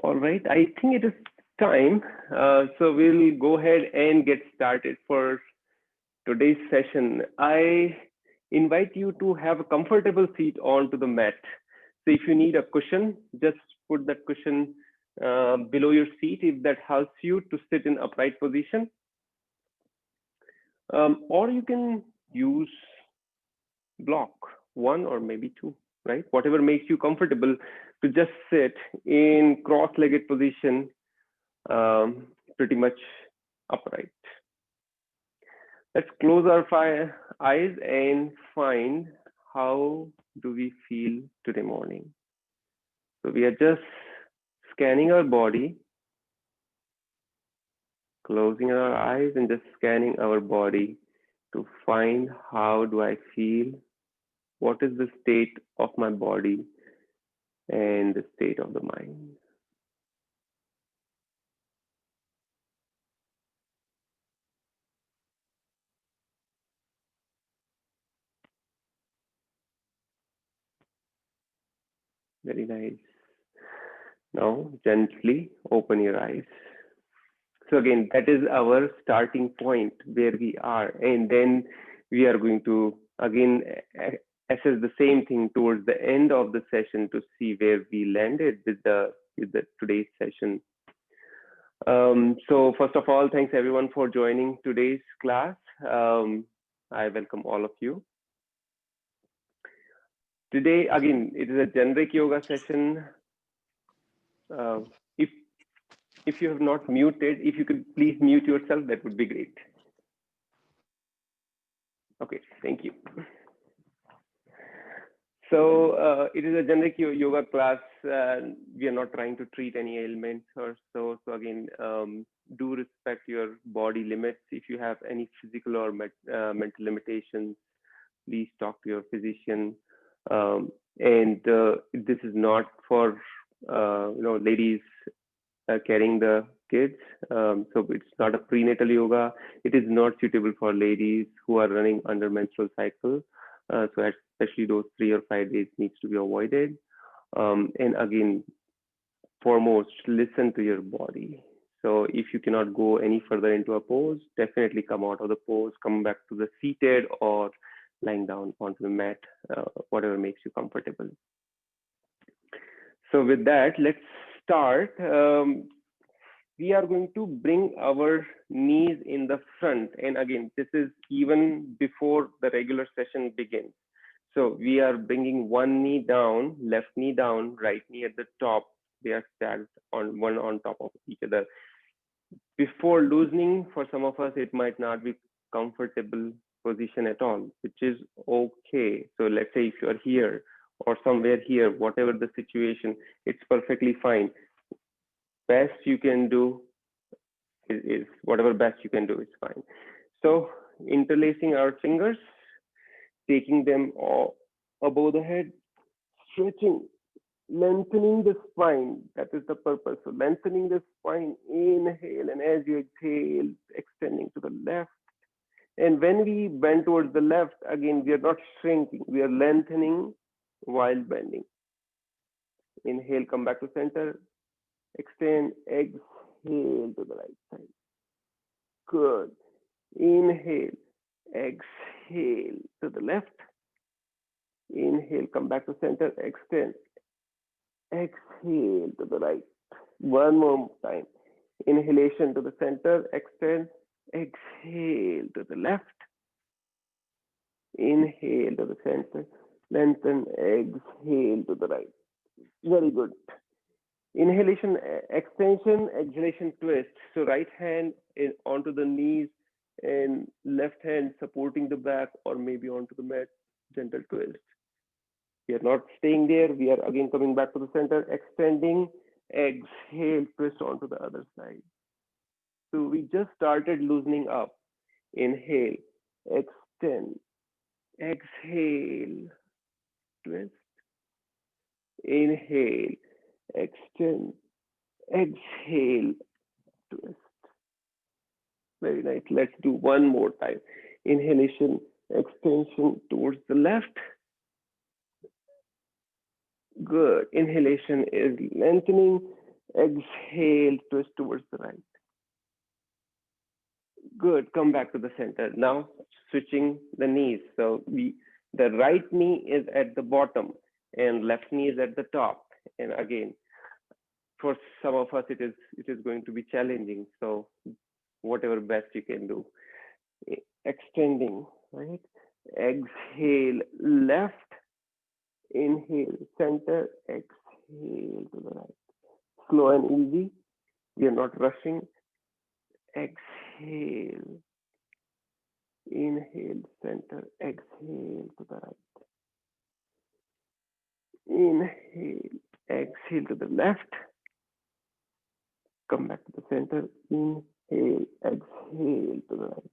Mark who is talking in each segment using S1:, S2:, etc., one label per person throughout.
S1: All right, I think it is time. So we'll go ahead and get started for today's session. I invite you to have a comfortable seat onto the mat. So if you need a cushion, just put that cushion below your seat if that helps you to sit in upright position. Or you can use block, one or maybe two, right? Whatever makes you comfortable to just sit in cross-legged position, pretty much upright. Let's close our eyes and find how do we feel today morning. So we are just scanning our body, closing our eyes and just scanning our body to find how do I feel, what is the state of my body and the state of the mind. Very nice. Now gently open your eyes. So again, that is our starting point where we are, and then we are going to again assess the same thing towards the end of the session to see where we landed with the today's session. So first of all, thanks everyone for joining today's class. I welcome all of you. Today, again, it is a generic yoga session. If you have not muted, if you could please mute yourself, that would be great. Okay, thank you. So it is a generic yoga class. We are not trying to treat any ailments or so. So again, do respect your body limits. If you have any physical or mental limitations, please talk to your physician. And this is not for ladies carrying the kids. So it's not a prenatal yoga. It is not suitable for ladies who are running under menstrual cycle. So especially those 3 or 5 days needs to be avoided. And again, foremost, listen to your body. So if you cannot go any further into a pose, definitely come out of the pose, come back to the seated or lying down onto the mat, whatever makes you comfortable. So with that, let's start. We are going to bring our knees in the front. And again, this is even before the regular session begins. So we are bringing one knee down, left knee down, right knee at the top. They are stacked on one on top of each other. Before loosening, for some of us, it might not be comfortable position at all, which is okay. So let's say if you are here or somewhere here, whatever the situation, it's perfectly fine. Best you can do is whatever best you can do is fine. So interlacing our fingers, taking them all above the head, stretching, lengthening the spine. That is the purpose. So lengthening the spine, inhale, and as you exhale, extending to the left. And when we bend towards the left, again, we are not shrinking, we are lengthening while bending. Inhale, come back to center, extend, exhale to the right side. Good. Inhale, exhale to the left. Inhale, come back to center, extend, exhale to the right. One more time. Inhalation to the center, extend, exhale to the left. Inhale to the center, lengthen, exhale to the right. Very good. Inhalation, extension, exhalation, twist. So right hand onto the knees and left hand supporting the back or maybe onto the mat, gentle twist. We are not staying there. We are again coming back to the center, extending, exhale, twist onto the other side. So we just started loosening up. Inhale, extend, exhale, twist. Inhale, extend, exhale, twist. Very nice. Let's do one more time. Inhalation, extension towards the left. Good. Inhalation is lengthening. Exhale, twist towards the right. Good. Come back to the center. Now switching the knees. So the right knee is at the bottom and left knee is at the top. And again, for some of us, it is going to be challenging. So whatever best you can do. Extending, right? Exhale, left. Inhale, center. Exhale to the right. Slow and easy. We are not rushing. Exhale. Inhale, center. Exhale to the right. Inhale. Exhale to the left. Come back to the center. Inhale. Exhale to the right.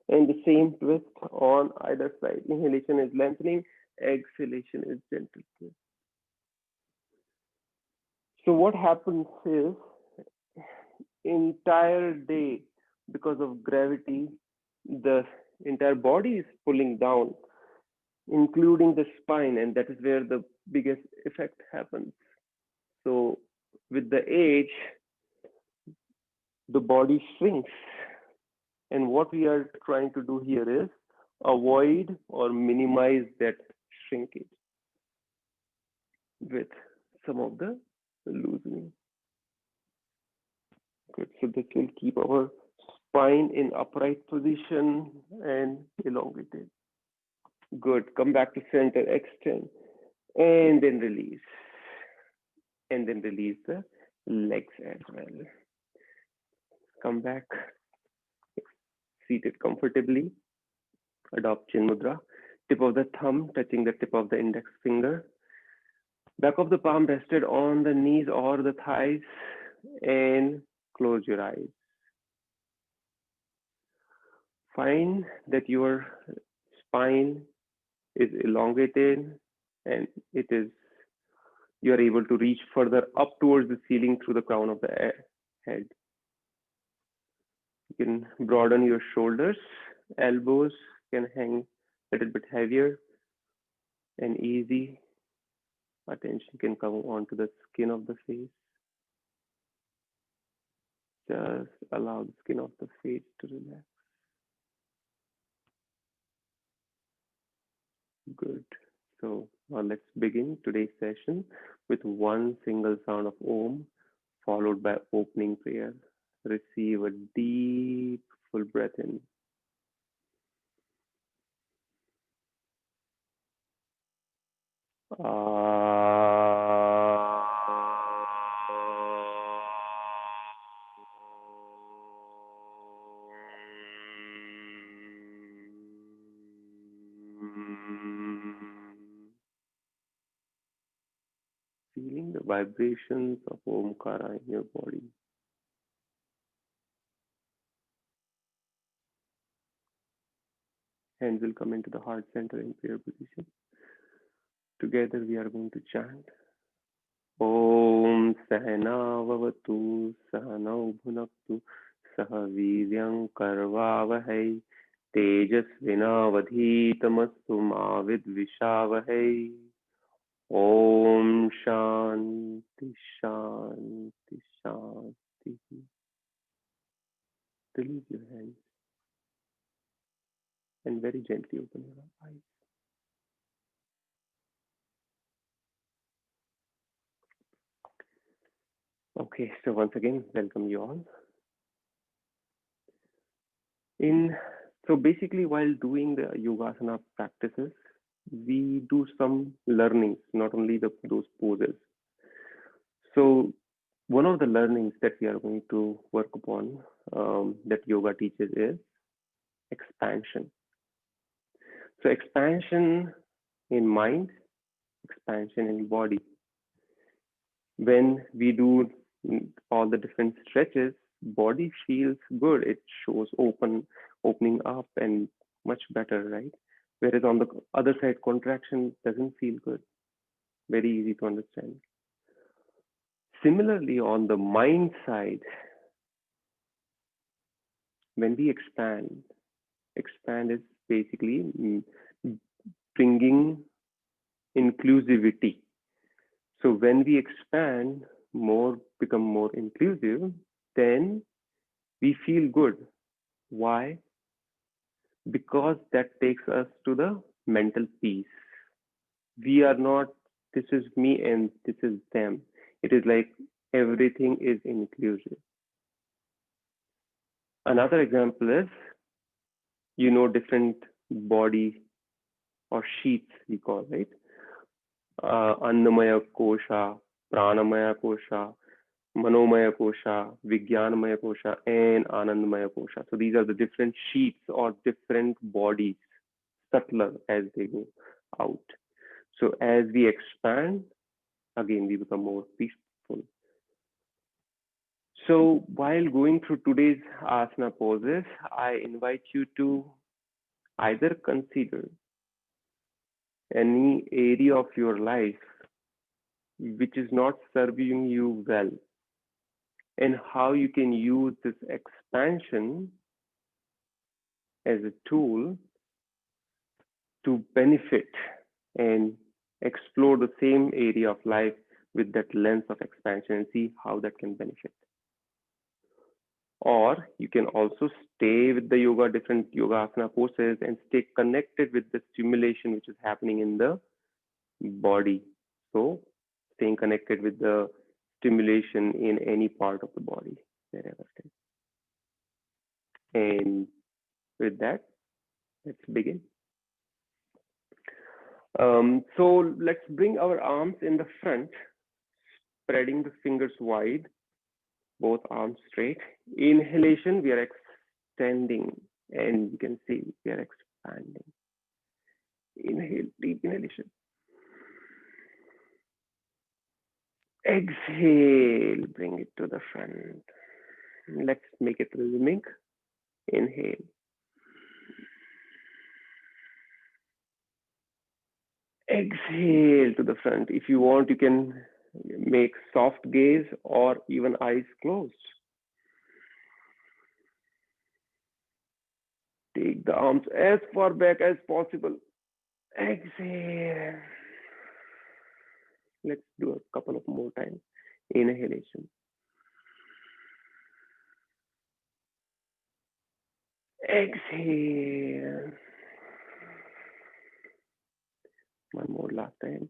S1: And the same twist on either side. Inhalation is lengthening. Exhalation is gentle twist. So what happens is, entire day, because of gravity, the entire body is pulling down, including the spine, and that is where the biggest effect happens. So with the age, the body shrinks. And what we are trying to do here is avoid or minimize that shrinkage with some of the loosening. Good. So this will keep our spine in upright position and elongated. Good. Come back to center, extend, and then release. And then release the legs as well. Come back, seated comfortably. Adopt Chin Mudra. Tip of the thumb touching the tip of the index finger. Back of the palm rested on the knees or the thighs, and close your eyes. Find that your spine is elongated and you are able to reach further up towards the ceiling through the crown of the head. You can broaden your shoulders, elbows can hang a little bit heavier, and easy attention can come onto the skin of the face. Just allow the skin of the face to relax. Good. So now let's begin today's session with one single sound of Om, followed by opening prayer. Receive a deep, full breath in. Feeling the vibrations of Omkara in your body. Hands will come into the heart center in prayer position. Together we are going to chant. Om Sahana Vavatu Sahana Bhunaktu Saha Viryam Karvavahai Tejasvinavadhitamastu Ma Vidvishavahai. Om Shanti Shanti Shanti. Release your hands and very gently open your eyes. Okay, so once again, welcome you all. So basically, while doing the Yogasana practices, we do some learnings, not only those poses. So one of the learnings that we are going to work upon that yoga teaches is expansion. So expansion in mind, expansion in body. When we do all the different stretches, body feels good. It shows opening up and much better, right? Whereas on the other side, contraction doesn't feel good. Very easy to understand. Similarly, on the mind side, when we expand is basically bringing inclusivity. So when we expand, become more inclusive, then we feel good. Why? Because that takes us to the mental peace. We are not, this is me and this is them. It is like everything is inclusive. Another example is, different body or sheets we call, right? Annamaya kosha, pranamaya kosha, manomaya kosha, vijnanamaya kosha, and anandamaya kosha. So these are the different sheets or different bodies, subtler as they go out. So as we expand, again, we become more peaceful. So while going through today's asana poses, I invite you to either consider any area of your life which is not serving you well, and how you can use this expansion as a tool to benefit and explore the same area of life with that lens of expansion and see how that can benefit. Or you can also stay with the yoga, different yoga asana poses, and stay connected with the stimulation which is happening in the body. So staying connected with the stimulation in any part of the body, wherever it is. And with that, let's begin. So let's bring our arms in the front, spreading the fingers wide, both arms straight. Inhalation, we are extending, and you can see we are expanding. Inhale, deep inhalation. Exhale, bring it to the front. Let's make it rhythmic. Inhale. Exhale to the front. If you want, you can make soft gaze or even eyes closed. Take the arms as far back as possible. Exhale. Let's do a couple of more times. Inhalation. Exhale. One more last time.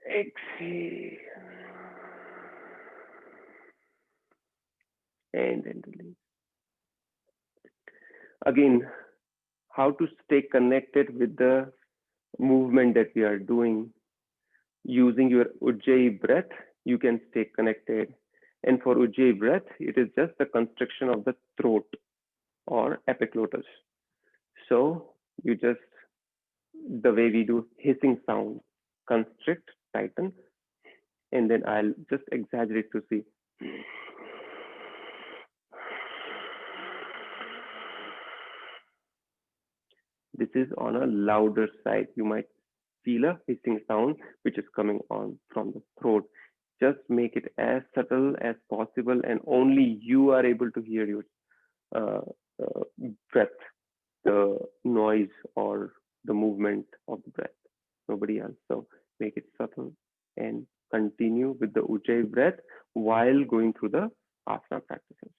S1: Exhale. And then release. Again, how to stay connected with the movement that we are doing. Using your Ujjayi breath, you can stay connected. And for Ujjayi breath, it is just the constriction of the throat or epiglottis. So you just, the way we do hissing sound, constrict, tighten, and then I'll just exaggerate to see. This is on a louder side. You might feel a hissing sound which is coming on from the throat. Just make it as subtle as possible, and only you are able to hear your breath, the noise or the movement of the breath. Nobody else. So make it subtle and continue with the Ujjayi breath while going through the asana practices.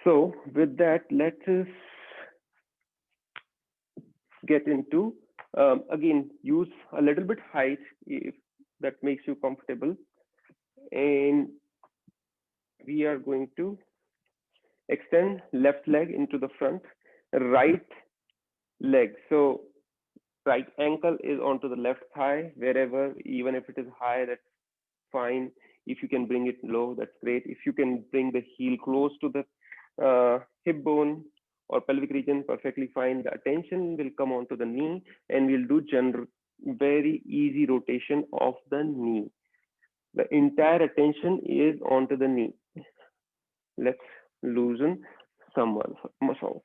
S1: So with that, let us get into, again, use a little bit height if that makes you comfortable. And we are going to extend left leg into the front, right leg. So right ankle is onto the left thigh, wherever, even if it is high, that's fine. If you can bring it low, that's great. If you can bring the heel close to the hip bone or pelvic region, perfectly fine. The attention will come onto the knee, and we'll do very easy rotation of the knee. The entire attention is onto the knee. Let's loosen some muscles.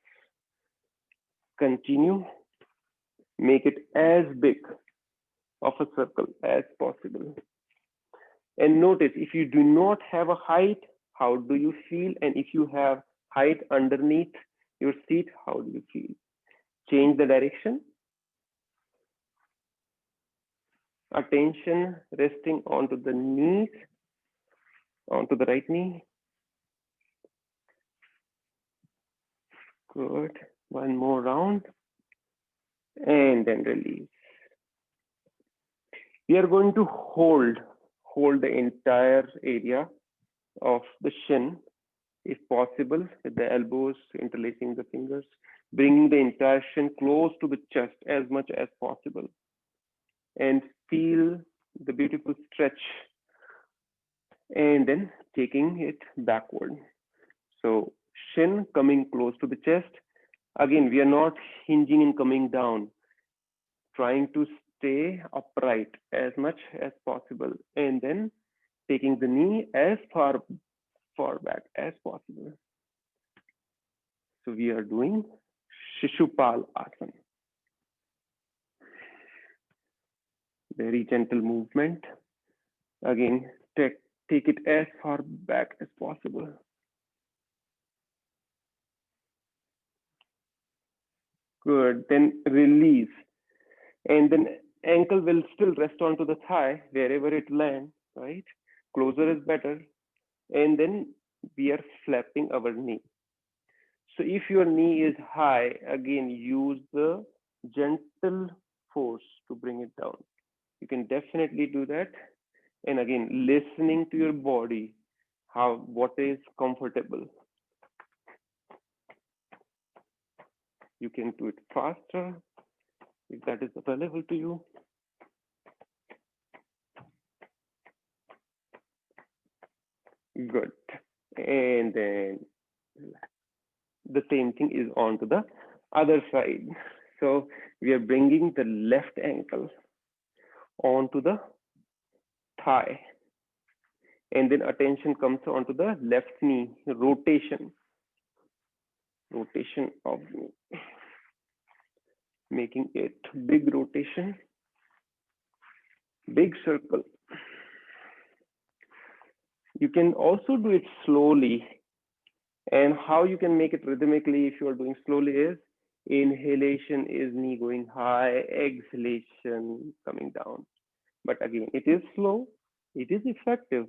S1: Continue. Make it as big of a circle as possible. And notice, if you do not have a height, how do you feel? And if you have height underneath your seat, how do you feel? Change the direction. Attention resting onto the knees, onto the right knee. Good. One more round. And then release. We are going to hold the entire area of the shin, if possible, with the elbows interlacing the fingers, bringing the entire shin close to the chest as much as possible, and feel the beautiful stretch, and then taking it backward. So shin coming close to the chest. Again, we are not hinging and coming down, trying to stay upright as much as possible, and then taking the knee as far back as possible. So we are doing Shishupal Asana. Very gentle movement. Again, take it as far back as possible. Good. Then release. And then ankle will still rest onto the thigh wherever it lands, right? Closer is better. And then we are flapping our knee. So if your knee is high, again, use the gentle force to bring it down. You can definitely do that. And again, listening to your body, what is comfortable. You can do it faster if that is available to you. Good. And then the same thing is on to the other side. So we are bringing the left ankle onto the thigh. And then attention comes onto the left knee, rotation of knee. Making it big rotation, big circle. You can also do it slowly. And how you can make it rhythmically if you are doing slowly is inhalation is knee going high, exhalation coming down. But again, it is slow, it is effective.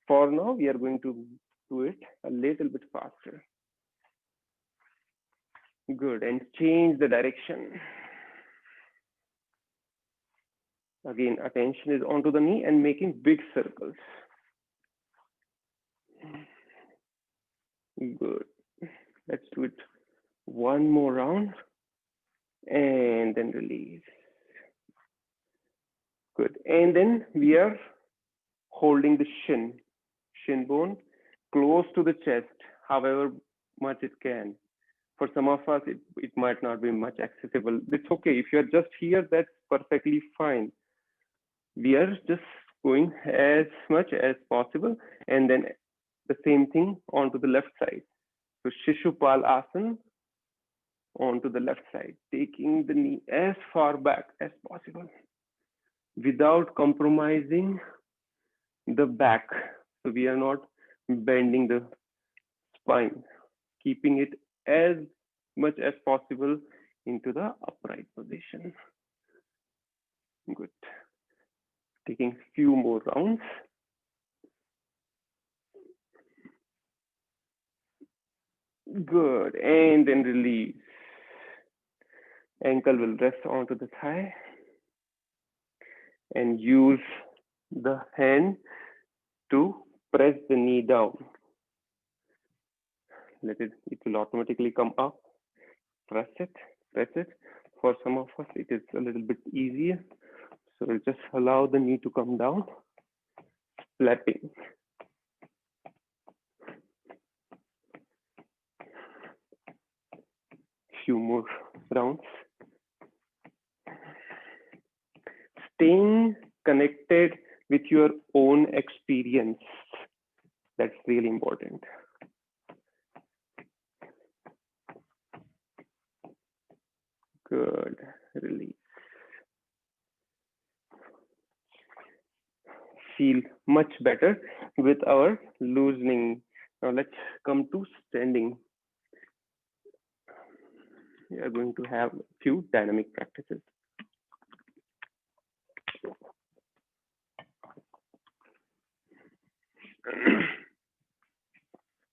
S1: For now, we are going to do it a little bit faster. Good, and change the direction. Again, attention is onto the knee and making big circles. Good. Let's do it one more round and then release. Good. And then we are holding the shin bone close to the chest, however much it can. For some of us, it might not be much accessible. It's okay. If you're just here, that's perfectly fine. We are just going as much as possible, and then the same thing onto the left side. So Shishupal Asana onto the left side, taking the knee as far back as possible without compromising the back. So we are not bending the spine, keeping it as much as possible into the upright position. Good. Taking few more rounds. Good. And then release. Ankle will rest onto the thigh and use the hand to press the knee down. It will automatically come up. Press it. For some of us, it is a little bit easier. So we'll just allow the knee to come down, flapping. Few more rounds. Staying connected with your own experience. That's really important. Good. Release. Feel much better with our loosening. Now let's come to standing. We are going to have a few dynamic practices.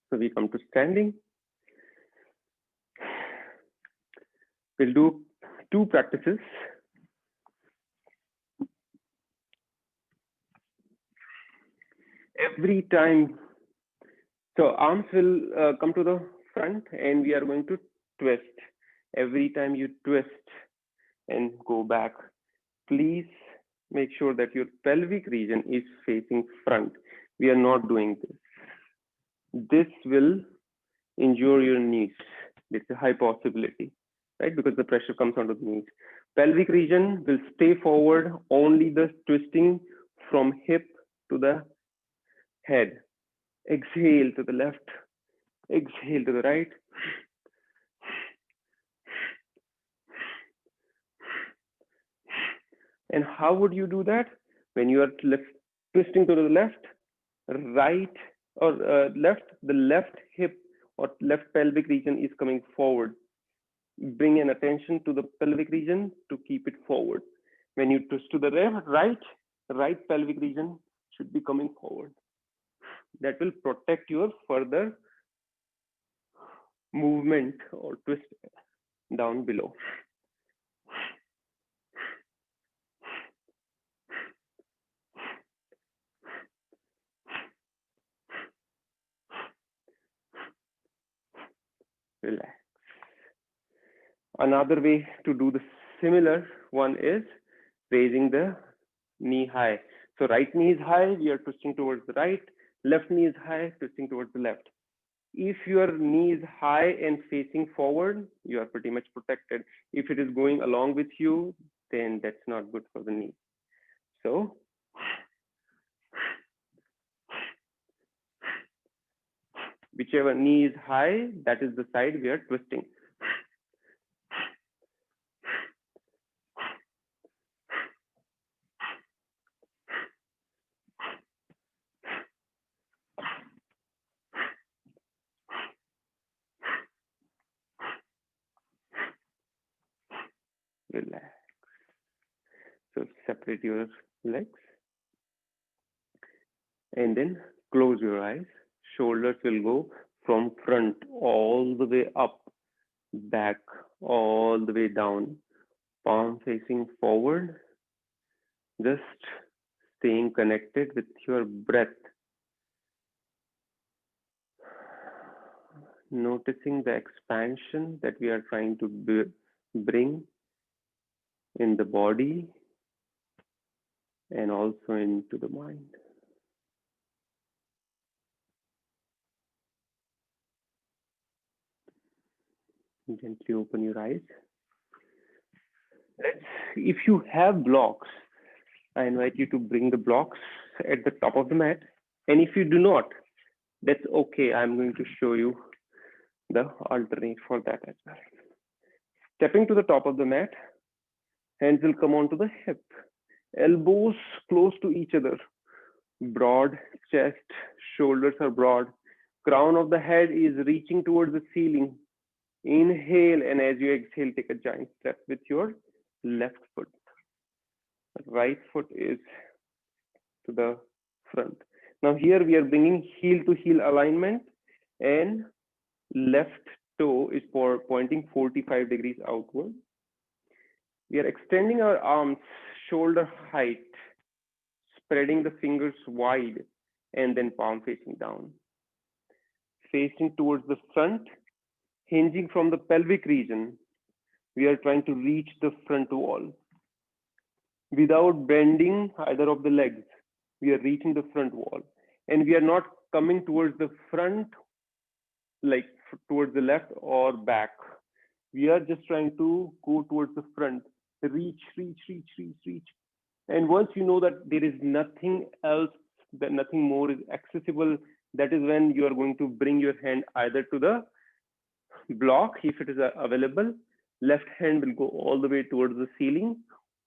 S1: So we come to standing. We'll do 2 practices. Every time, so arms will come to the front and we are going to twist. Every time you twist and go back, please make sure that your pelvic region is facing front. We are not doing this. This will injure your knees. It's a high possibility, right? Because the pressure comes onto the knees. Pelvic region will stay forward, only the twisting from hip to the head. Exhale to the left, exhale to the right. And how would you do that? When you are twisting to the left, right, or left, the left hip or left pelvic region is coming forward. Bring an attention to the pelvic region to keep it forward. When you twist to the right pelvic region should be coming forward. That will protect your further movement or twist down below. Relax. Another way to do the similar one is raising the knee high. So right knee is high, we are twisting towards the right. Left knee is high, twisting towards the left. If your knee is high and facing forward, you are pretty much protected. If it is going along with you, then that's not good for the knee. So whichever knee is high, that is the side we are twisting. Relax. So separate your legs and then close your eyes. Shoulders will go from front all the way up, back all the way down, palm facing forward, just staying connected with your breath. Noticing the expansion that we are trying to bring in the body and also into the mind. Gently open your eyes. If you have blocks, I invite you to bring the blocks at the top of the mat. And if you do not, that's okay. I'm going to show you the alternate for that as well. Stepping to the top of the mat, hands will come onto the hip, elbows close to each other, broad chest, shoulders are broad, crown of the head is reaching towards the ceiling. Inhale, and as you exhale, take a giant step with your left foot. Right foot is to the front. Now here we are bringing heel to heel alignment, and left toe is pointing 45 degrees outward. We are extending our arms shoulder height, spreading the fingers wide, and then palm facing down. Facing towards the front, hinging from the pelvic region, we are trying to reach the front wall. Without bending either of the legs, we are reaching the front wall. And we are not coming towards the front, like towards the left or back. We are just trying to go towards the front, reach. And once you know that there is nothing else, that nothing more is accessible, that is when you are going to bring your hand either to the block, if it is available. Left hand will go all the way towards the ceiling,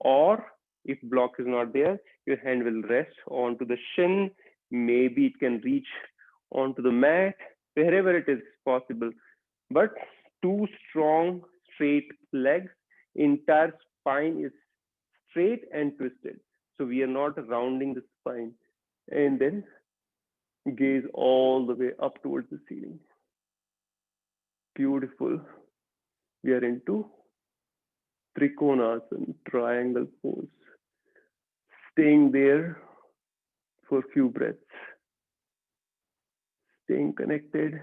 S1: or if block is not there, your hand will rest onto the shin. Maybe it can reach onto the mat, wherever it is possible. But 2 strong, straight legs, entire spine is straight and twisted. So we are not rounding the spine. And then Gaze all the way up towards the ceiling. Beautiful. We are into Trikonasana, triangle pose. Staying there for a few breaths. Staying connected.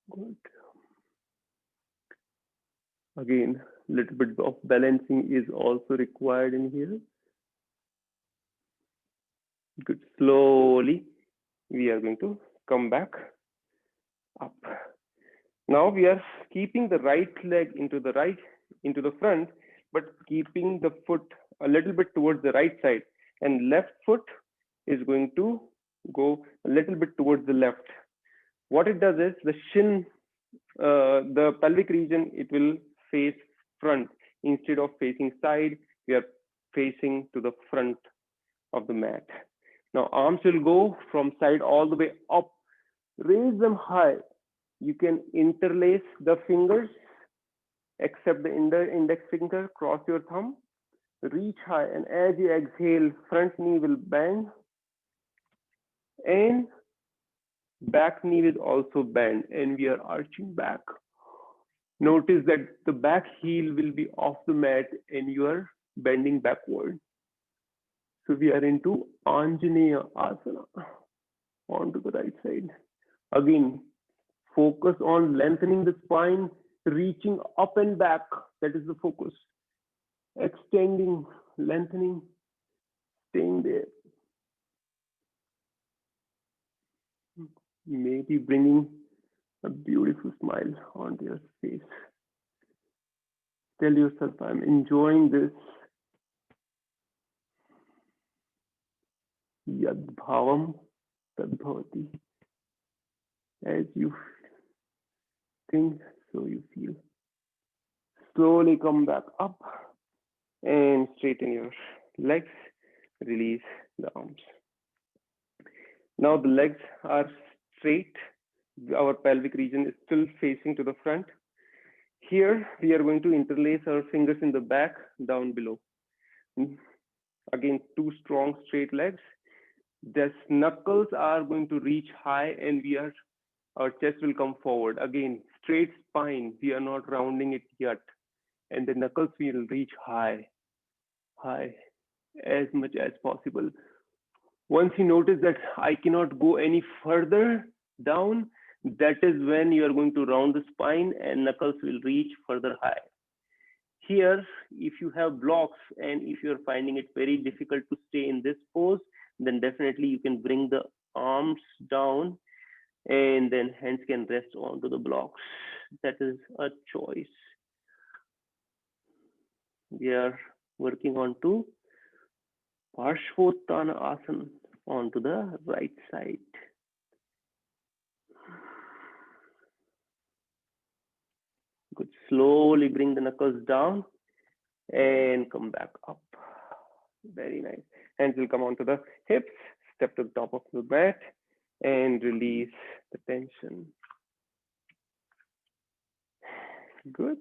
S1: Good. Again, a little bit of balancing is also required in here. Good. Slowly, we are going to come back up. Now we are keeping the right leg into the front, but keeping the foot a little bit towards the right side, and left foot is going to go a little bit towards the left. What it does is the shin, the pelvic region, it will face front instead of facing side. We are facing to the front of the mat. Now arms will go from side all the way up. Raise them high. You can interlace the fingers, except the index finger, cross your thumb, reach high, and as you exhale, front knee will bend, and back knee will also bend, and we are arching back. Notice that the back heel will be off the mat, and you are bending backward. So we are into Anjaneya Asana, onto the right side. Again, focus on lengthening the spine, reaching up and back. That is the focus. Extending, lengthening, staying there. Maybe bringing a beautiful smile onto your face. Tell yourself, I'm enjoying this. Yad bhavam tad bhavati. As you think, so you feel. Slowly come back up and straighten your legs. Release the arms. Now the legs are straight. Our pelvic region is still facing to the front. Here, we are going to interlace our fingers in the back, down below. Again, two strong straight legs. The knuckles are going to reach high, and our chest will come forward. Again, straight spine. We are not rounding it yet. And the knuckles will reach high, as much as possible. Once you notice that I cannot go any further down, that is when you are going to round the spine and knuckles will reach further high. Here, if you have blocks and if you're finding it very difficult to stay in this pose, then definitely you can bring the arms down and then hands can rest onto the blocks. That is a choice. We are working on to Parshvottana Asana onto the right side. Good. Slowly bring the knuckles down and come back up. Very nice. Hands will come onto the hips, step to the top of the mat and release the tension. Good.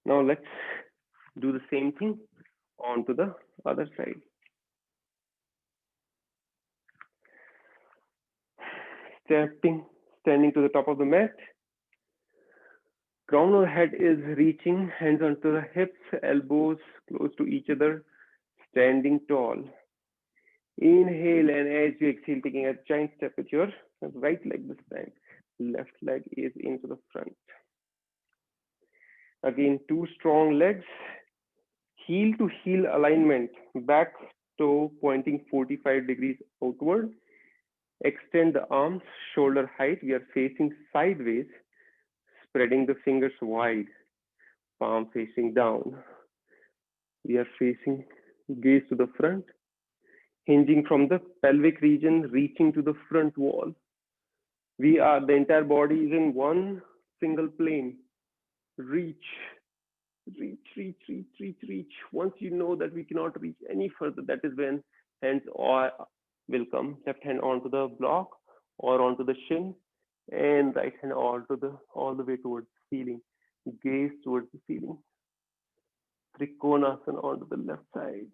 S1: Now let's do the same thing onto the other side. Standing to the top of the mat. Crown of head is reaching, hands onto the hips, elbows close to each other, standing tall. Inhale, and as you exhale, taking a giant step with your right leg this time. Left leg is into the front. Again, two strong legs, heel to heel alignment, back toe pointing 45 degrees outward. Extend the arms, shoulder height. We are facing sideways, spreading the fingers wide, palm facing down. We are facing, gaze to the front, hinging from the pelvic region, reaching to the front wall. The entire body is in one single plane. Reach. Once you know that we cannot reach any further, that is when hands will come. Left hand onto the block or onto the shin, and right hand all the way towards the ceiling. Gaze towards the ceiling. Trikonasana onto the left side.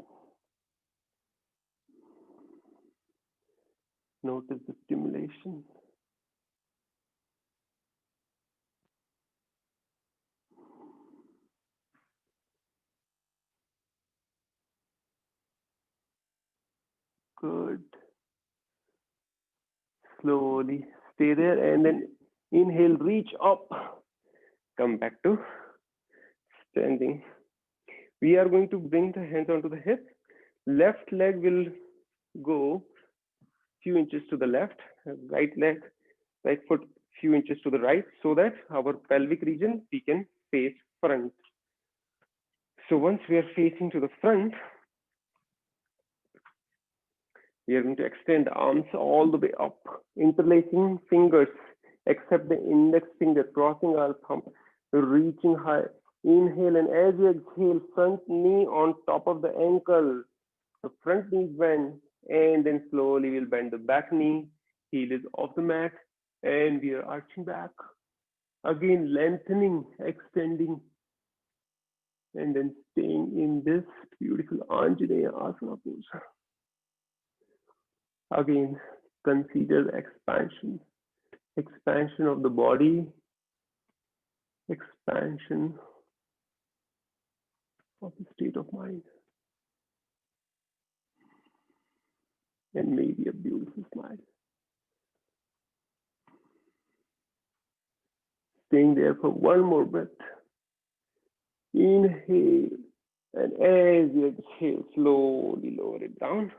S1: Notice the stimulation. Good. Slowly stay there and then inhale, reach up. Come back to standing. We are going to bring the hands onto the hip. Left leg will go few inches to the left, right foot few inches to the right, so that our pelvic region we can face front. So once we are facing to the front, we are going to extend the arms all the way up, interlacing fingers, except the index finger, crossing our thumb, reaching high. Inhale, and as you exhale, front knee on top of the ankle. The front knee bend, and then slowly we'll bend the back knee. Heel is off the mat, and we are arching back. Again, lengthening, extending, and then staying in this beautiful Anjaneya Asana pose. Again, consider expansion of the body, expansion of the state of mind, and maybe a beautiful smile. Staying there for one more breath. Inhale, and as you exhale, slowly lower it down,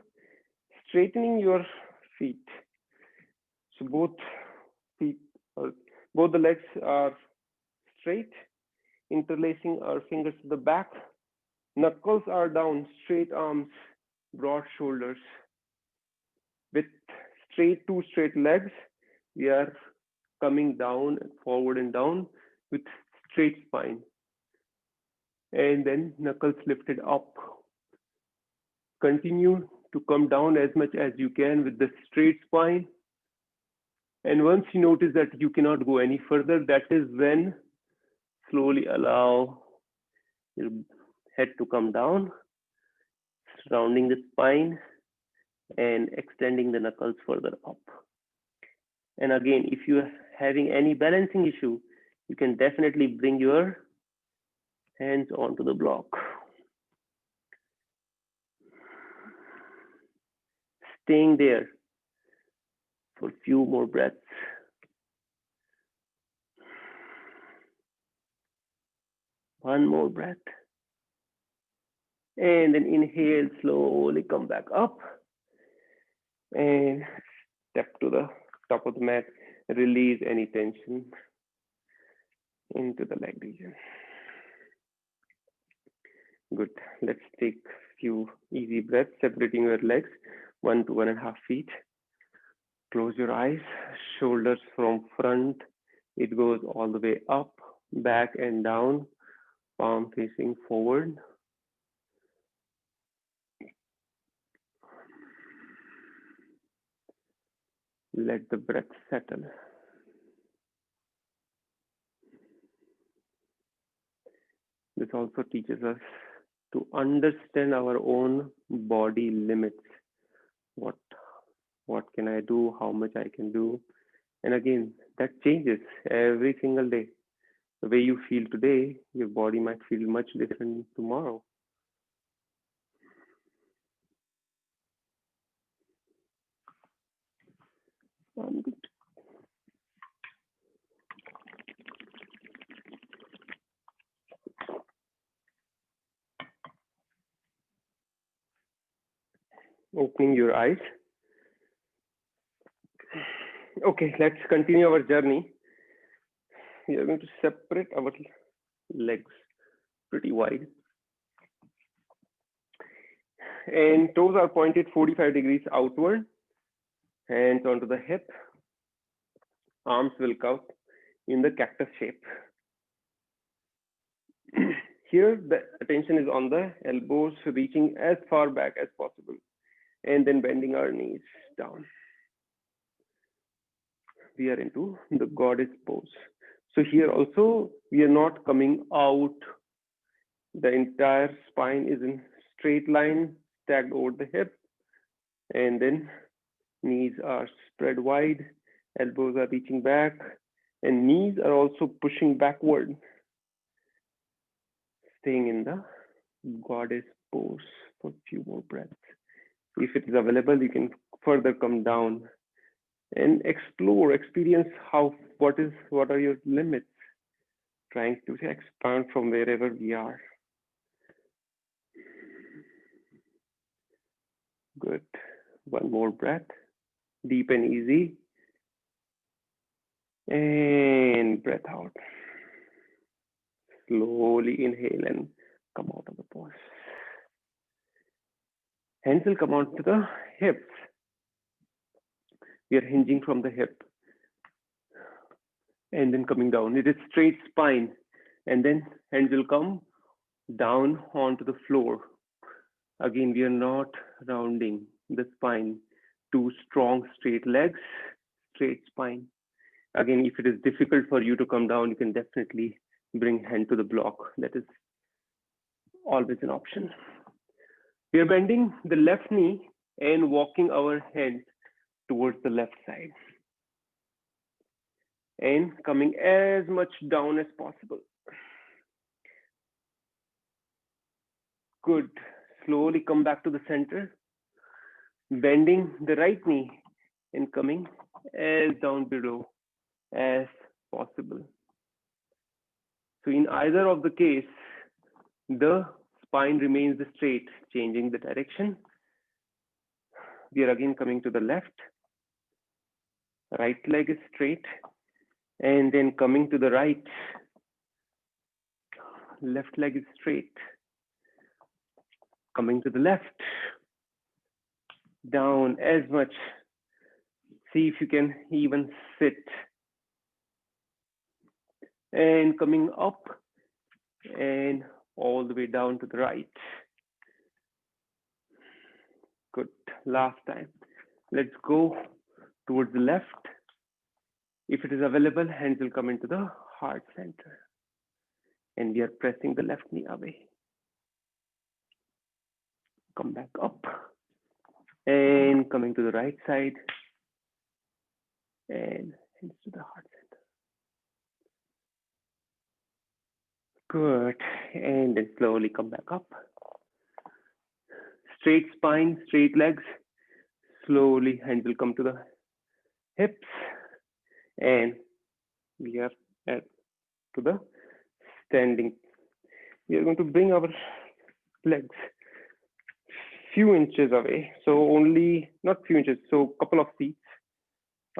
S1: straightening your feet. So both the legs are straight, interlacing our fingers to the back. Knuckles are down, straight arms, broad shoulders. With two straight legs, we are coming down, forward and down with straight spine. And then knuckles lifted up. Continue to come down as much as you can with the straight spine. And once you notice that you cannot go any further, that is when slowly allow your head to come down, surrounding the spine and extending the knuckles further up. And again, if you are having any balancing issue, you can definitely bring your hands onto the block. Staying there for a few more breaths. One more breath. And then inhale, slowly come back up. And step to the top of the mat. Release any tension into the leg region. Good. Let's take a few easy breaths, separating your legs 1 to 1.5 feet. Close your eyes, shoulders from front. It goes all the way up, back and down, palm facing forward. Let the breath settle. This also teaches us to understand our own body limits. What can I do? How much I can do? And again, that changes every single day. The way you feel today, your body might feel much different tomorrow. Opening your eyes. Okay, let's continue our journey. We are going to separate our legs pretty wide. And toes are pointed 45 degrees outward. Hands onto the hip. Arms will come in the cactus shape. Here, the attention is on the elbows, reaching as far back as possible, and then bending our knees down. We are into the goddess pose. So here also, we are not coming out The entire spine is in straight line, stacked over the hip, and then knees are spread wide, elbows are reaching back, and knees are also pushing backward, staying in the goddess pose for a few more breaths. If it is available, you can further come down and explore, experience what are your limits, trying to expand from wherever we are. Good. One more breath, deep and easy. And breath out. Slowly inhale and come out of the pose. Hands will come out to the hips. We are hinging from the hip and then coming down. It is straight spine, and then hands will come down onto the floor. Again, we are not rounding the spine. Two strong straight legs, straight spine. Again, if it is difficult for you to come down, you can definitely bring hand to the block. That is always an option. We are bending the left knee and walking our hands towards the left side. And coming as much down as possible. Good. Slowly come back to the center. Bending the right knee and coming as down below as possible. So in either of the case, the spine remains straight, changing the direction. We are again coming to the left. Right leg is straight. And then coming to the right. Left leg is straight. Coming to the left. Down as much. See if you can even sit. And coming up and all the way down to the right. Good. Last time. Let's go towards the left. If it is available, hands will come into the heart center. And we are pressing the left knee away. Come back up. And coming to the right side. And hands to the heart center. Good. And then slowly come back up. Straight spine, straight legs. Slowly hands will come to the hips. And we are to the standing. We are going to bring our legs few inches away. So only, not few inches, so couple of feet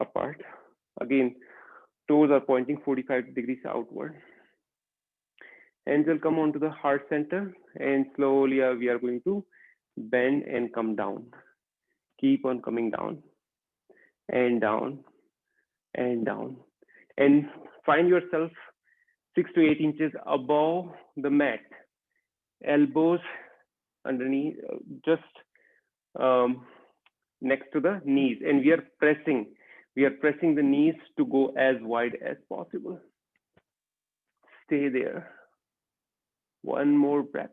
S1: apart. Again, toes are pointing 45 degrees outward. Hands will come onto the heart center and slowly we are going to bend and come down. Keep on coming down and down and down. And find yourself 6 to 8 inches above the mat. Elbows underneath, just next to the knees. And we are pressing the knees to go as wide as possible. Stay there. One more breath.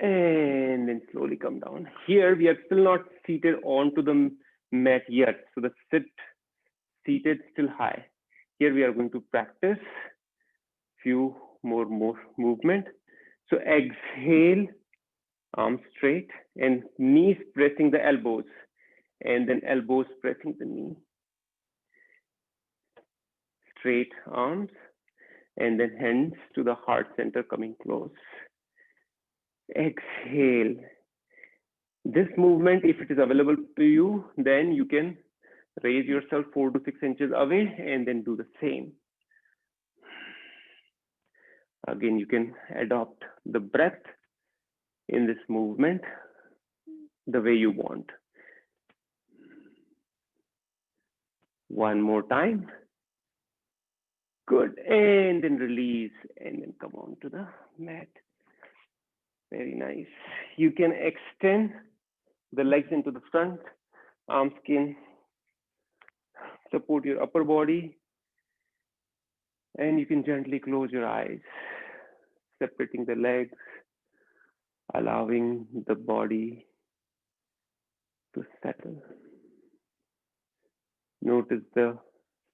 S1: And then slowly come down. Here we are still not seated onto the mat yet. So the seated still high. Here we are going to practice few more movement. So exhale, arms straight and knees pressing the elbows and then elbows pressing the knee. Straight arms and then hands to the heart center coming close. Exhale. This movement, if it is available to you, then you can raise yourself 4 to 6 inches away and then do the same. Again, you can adopt the breath in this movement the way you want. One more time. Good. And then release and then come on to the mat. Very nice. You can extend the legs into the front. Arms can support your upper body. And you can gently close your eyes. separating the legs, allowing the body to settle. Notice the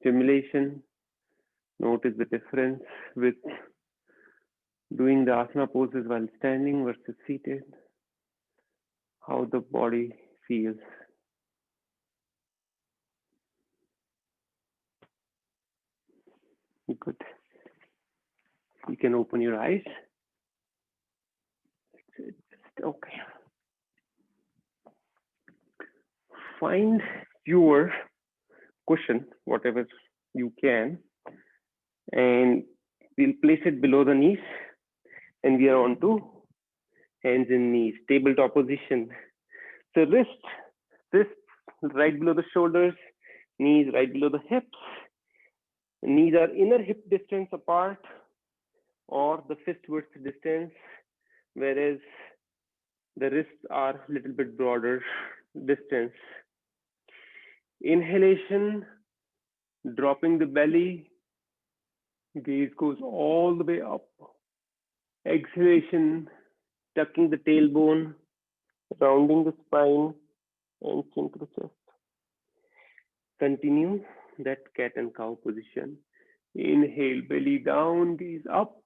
S1: stimulation. Notice the difference with doing the asana poses while standing versus seated. How the body feels. Good. You can open your eyes. Okay. Find your cushion, whatever you can, and we'll place it below the knees, and we are on to hands and knees, tabletop position. So wrist right below the shoulders, knees right below the hips. Knees are inner hip distance apart or the fist width distance, whereas the wrists are a little bit broader distance. Inhalation, dropping the belly, gaze goes all the way up. Exhalation, tucking the tailbone, rounding the spine, and chin to the chest. Continue that cat and cow position. Inhale, belly down, gaze up.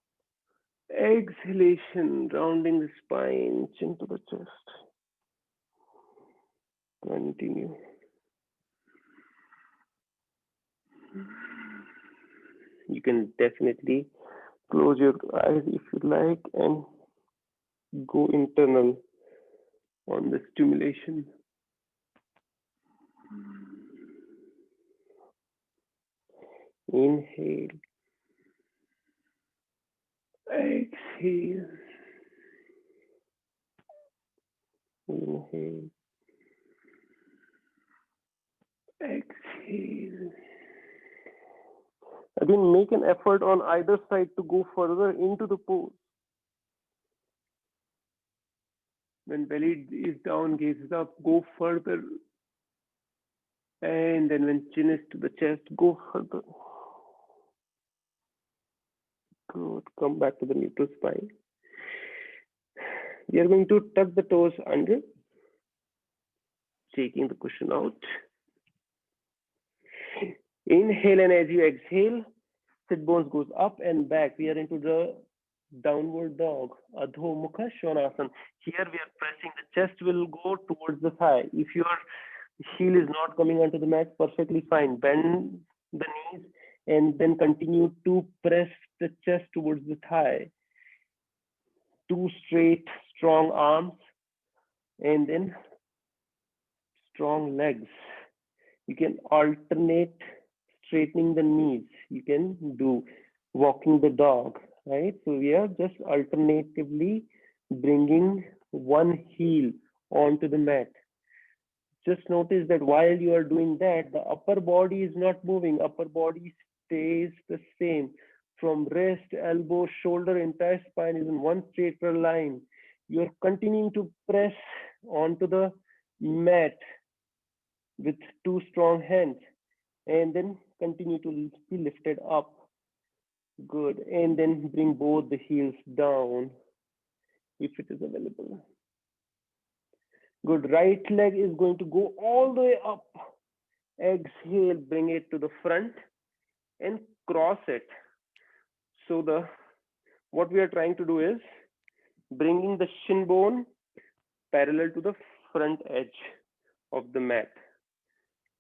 S1: Exhalation, rounding the spine, chin to the chest. Continue. You can definitely close your eyes if you like and go internal on the stimulation. Inhale. Exhale. Inhale. Exhale. Again, make an effort on either side to go further into the pose. When belly is down, gaze is up, go further. And then when chin is to the chest, go further. Good. Come back to the neutral spine. We are going to tuck the toes under, taking the cushion out. Inhale, and as you exhale, sit bones goes up and back. We are into the downward dog, Adho Mukha Svanasana. Here we are pressing, the chest will go towards the thigh. If your heel is not coming onto the mat, perfectly fine. Bend the knees and then continue to press the chest towards the thigh. Two straight, strong arms, and then strong legs. You can alternate straightening the knees. You can do walking the dog, right? So we are just alternatively bringing one heel onto the mat. Just notice that while you are doing that, the upper body is not moving. Upper body stays the same. From wrist, elbow, shoulder, entire spine is in one straight line. You're continuing to press onto the mat with two strong hands and then continue to be lifted up. Good. And then bring both the heels down if it is available. Good. Right leg is going to go all the way up. Exhale, bring it to the front and cross it. So what we are trying to do is bringing the shin bone parallel to the front edge of the mat.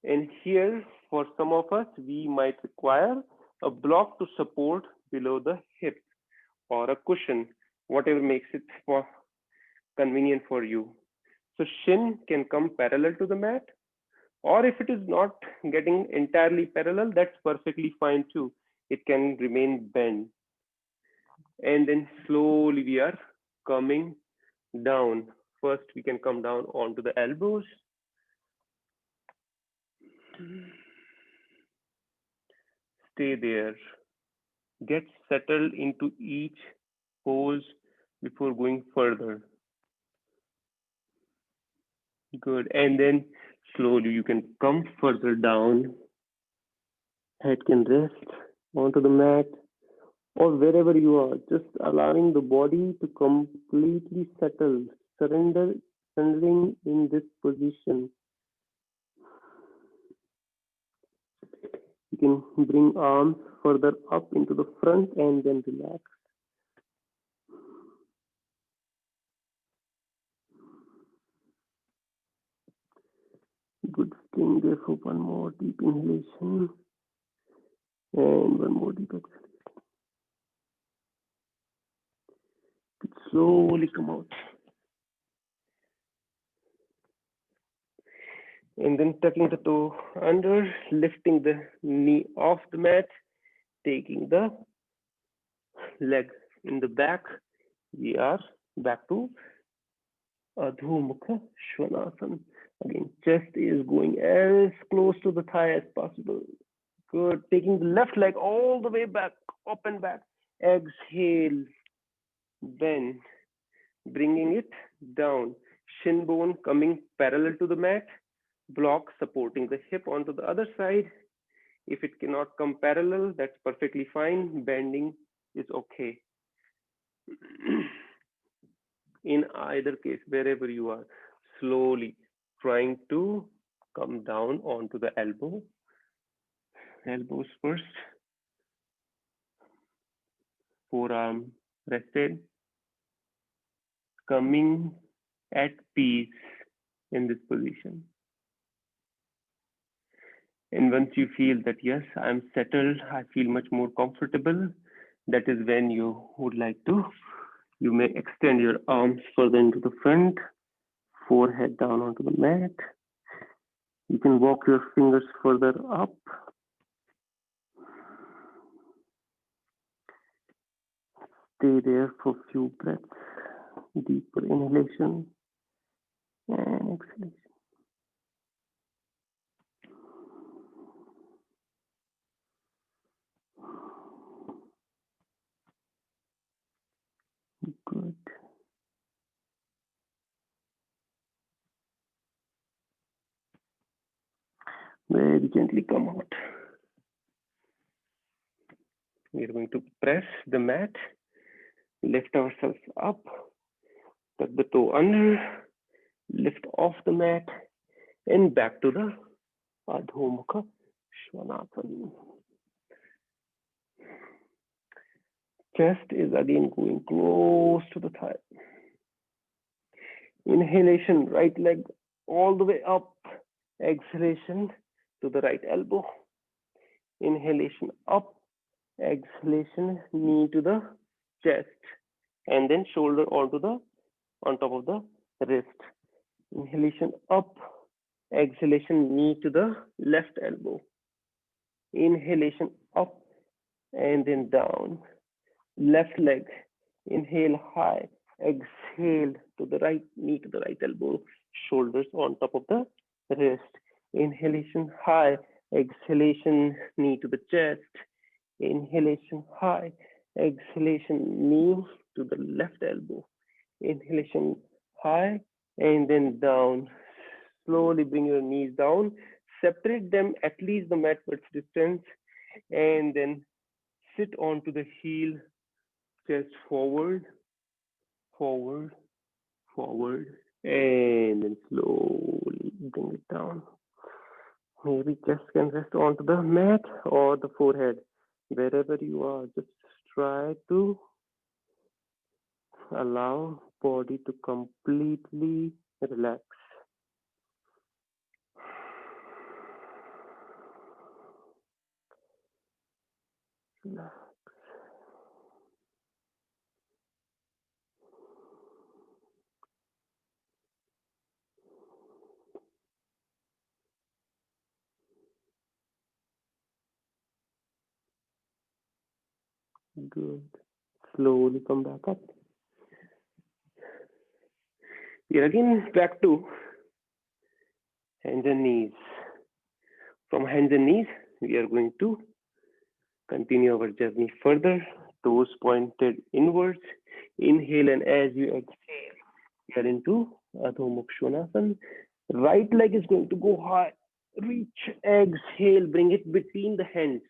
S1: And here, for some of us, we might require a block to support below the hip or a cushion, whatever makes it convenient for you. So shin can come parallel to the mat, or if it is not getting entirely parallel, that's perfectly fine too. It can remain bent. And then slowly we are coming down. First, we can come down onto the elbows. Stay there. Get settled into each pose before going further. Good. And then slowly you can come further down. Head can rest onto the mat, or wherever you are, just allowing the body to completely settle, surrendering in this position. You can bring arms further up into the front and then relax. Good. Staying there for one more deep inhalation and one more deep exhalation. Slowly come out. And then tucking the toe under, lifting the knee off the mat, taking the leg in the back. We are back to Adho Mukha Svanasana. Again, chest is going as close to the thigh as possible. Good. Taking the left leg all the way back, up and back. Exhale, bend, bringing it down. Shin bone coming parallel to the mat. Block supporting the hip onto the other side. If it cannot come parallel, that's perfectly fine. Bending is okay. In either case, wherever you are, slowly trying to come down onto the elbow. Elbows first. Forearm rested. Coming at peace in this position. And once you feel that, yes, I'm settled, I feel much more comfortable, that is when you would like to, you may extend your arms further into the front, forehead down onto the mat. You can walk your fingers further up. Stay there for a few breaths. Deeper inhalation and exhalation. Good. Very gently come out. We are going to press the mat, lift ourselves up, tuck the toe under, lift off the mat, and back to the Adho Mukha Svanasana. Chest is again going close to the thigh. Inhalation, right leg all the way up. Exhalation to the right elbow. Inhalation up. Exhalation, knee to the chest. And then shoulder on top of the wrist. Inhalation up. Exhalation, knee to the left elbow. Inhalation up and then down. Left leg, inhale high, exhale to the right, knee to the right elbow, shoulders on top of the wrist. Inhalation high, exhalation, knee to the chest. Inhalation high, exhalation, knee to the left elbow. Inhalation high and then down. Slowly bring your knees down, separate them at least the mat-width distance, and then sit onto the heel, chest forward, forward, forward, and then slowly bring it down. Maybe chest can rest onto the mat or the forehead. Wherever you are, just try to allow body to completely relax. Relax. Good. Slowly come back up. We are again back to hands and knees. From hands and knees, we are going to continue our journey further, toes pointed inwards. Inhale, and as you exhale, get into Adho Mukha Svanasana. Right leg is going to go high. Reach, exhale, bring it between the hands.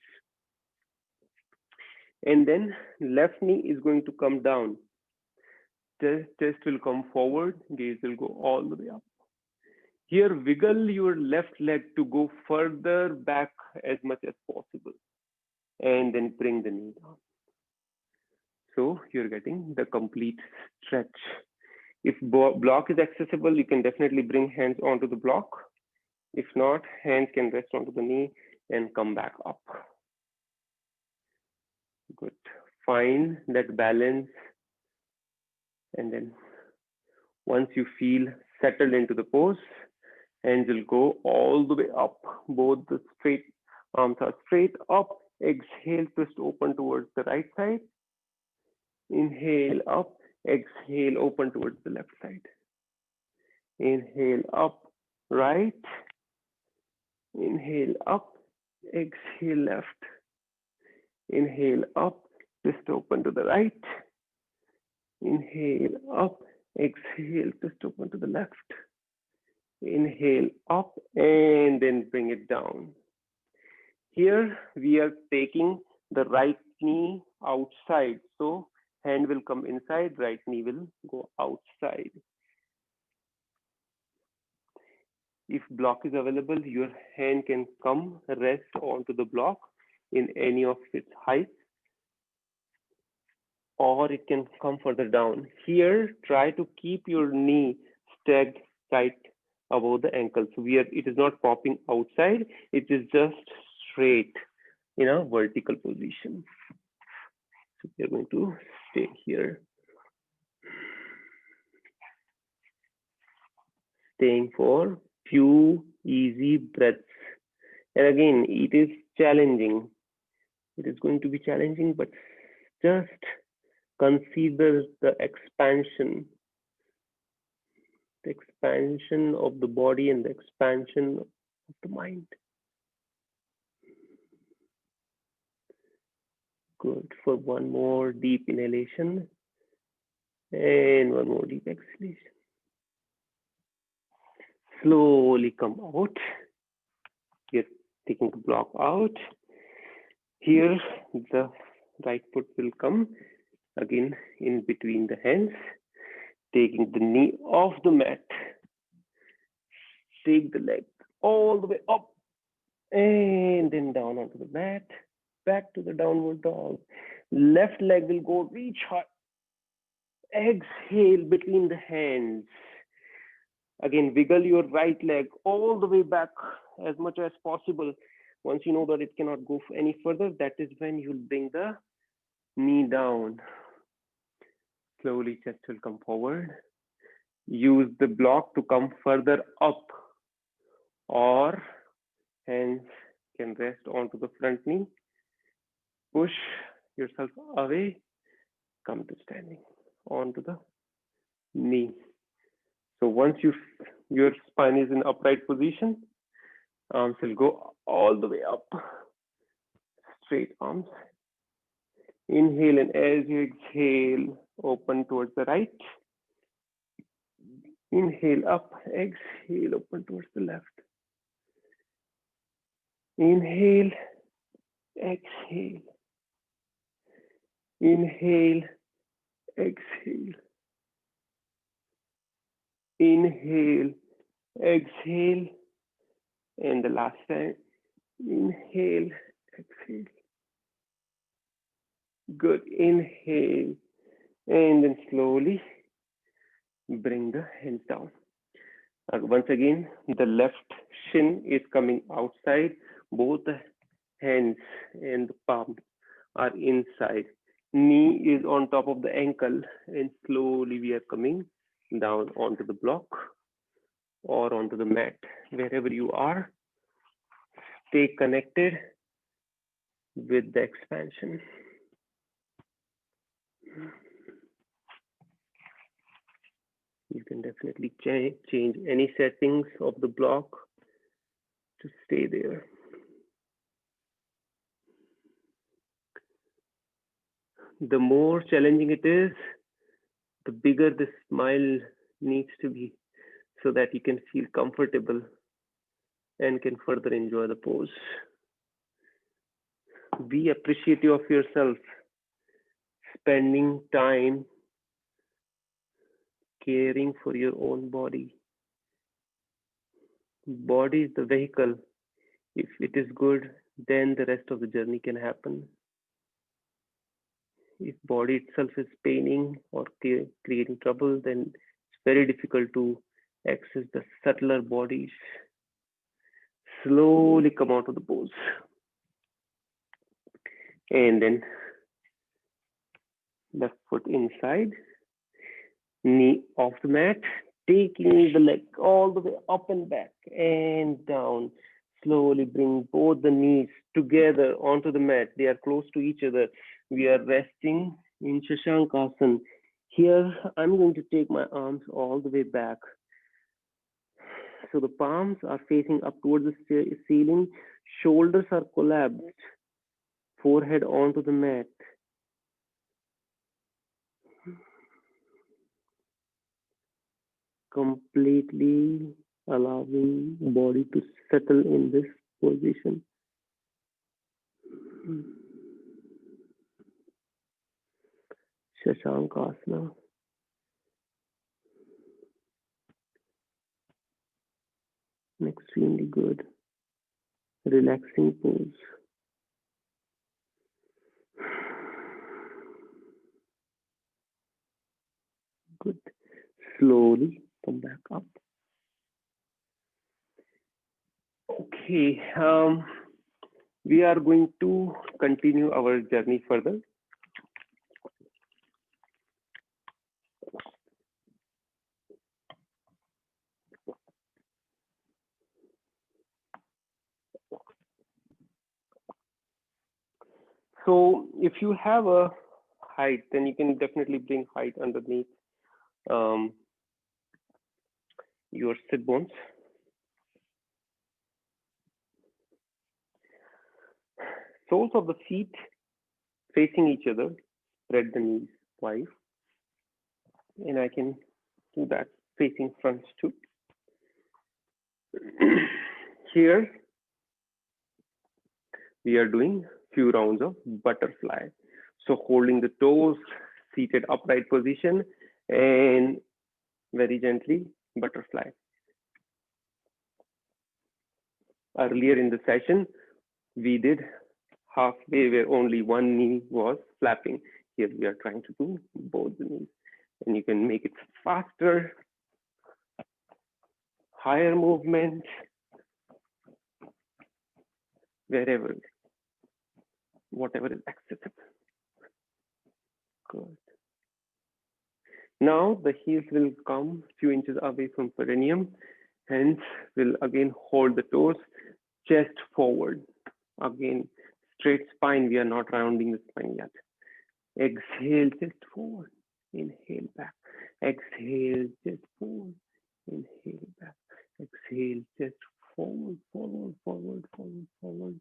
S1: And then left knee is going to come down. Chest will come forward, gaze will go all the way up. Here, wiggle your left leg to go further back as much as possible, and then bring the knee down. So you're getting the complete stretch. If block is accessible, you can definitely bring hands onto the block. If not, hands can rest onto the knee and come back up. Good. Find that balance. And then once you feel settled into the pose, hands will go all the way up. Both the straight arms are straight up. Exhale, twist open towards the right side. Inhale up. Exhale, open towards the left side. Inhale up, right. Inhale up. Exhale, left. Inhale up. Twist open to the right. Inhale up. Exhale, twist open to the left. Inhale up and then bring it down. Here we are taking the right knee outside. So hand will come inside, right knee will go outside. If block is available, your hand can come rest onto the block in any of its heights, or it can come further down. Here, try to keep your knee stacked right above the ankle. So it is not popping outside, it is just straight in a vertical position. So we are going to stay here. Staying for few easy breaths. And again, it is challenging. It is going to be challenging, but just consider the expansion of the body and the expansion of the mind. Good. For one more deep inhalation and one more deep exhalation. Slowly come out. You're taking the block out. Here, the right foot will come again in between the hands, taking the knee off the mat. Take the leg all the way up and then down onto the mat. Back to the downward dog. Left leg will go reach high. Exhale between the hands. Again, wiggle your right leg all the way back as much as possible. Once you know that it cannot go any further, that is when you'll bring the knee down. Slowly, chest will come forward. Use the block to come further up, or hands can rest onto the front knee. Push yourself away, come to standing onto the knee. So once your spine is in upright position, arms will go all the way up. Straight arms. Inhale, and as you exhale, open towards the right. Inhale up, exhale, open towards the left. Inhale, exhale. Inhale, exhale. Inhale, exhale. And the last time, inhale, exhale. Good. Inhale, and then slowly bring the hands down. Once again, the left shin is coming outside. Both the hands and the palm are inside. Knee is on top of the ankle, and slowly we are coming down onto the block or onto the mat. Wherever you are, stay connected with the expansion. You can definitely change any settings of the block to stay there. The more challenging it is, the bigger the smile needs to be so that you can feel comfortable and can further enjoy the pose. Be appreciative of yourself spending time caring for your own body. Body is the vehicle. If it is good, then the rest of the journey can happen. If body itself is paining or creating trouble, then it's very difficult to access the subtler bodies. Slowly come out of the pose. And then left foot inside, knee off the mat, taking the leg all the way up and back and down. Slowly bring both the knees together onto the mat. They are close to each other. We are resting in Shashankasana. Here, I'm going to take my arms all the way back. So the palms are facing up towards the ceiling. Shoulders are collapsed. Forehead onto the mat. Completely allowing the body to settle in this position. Shashankasana. Extremely good. Relaxing pose. Good. Slowly come back up. Okay. We are going to continue our journey further. So if you have a height, then you can definitely bring height underneath your sit bones. Soles of the feet facing each other, spread the knees wide. And I can do that facing front too. Here, we are doing few rounds of butterfly. So holding the toes, seated upright position, and very gently butterfly. Earlier in the session, we did halfway where only one knee was flapping. Here we are trying to do both the knees. And you can make it faster, higher movement, wherever, whatever is accessible. Good. Now the heels will come a few inches away from perineum. Hence, we'll again hold the toes, chest forward. Again, straight spine. We are not rounding the spine yet. Exhale, chest forward. Inhale back. Exhale, chest forward. Inhale back. Exhale, chest forward, forward, forward, forward, forward.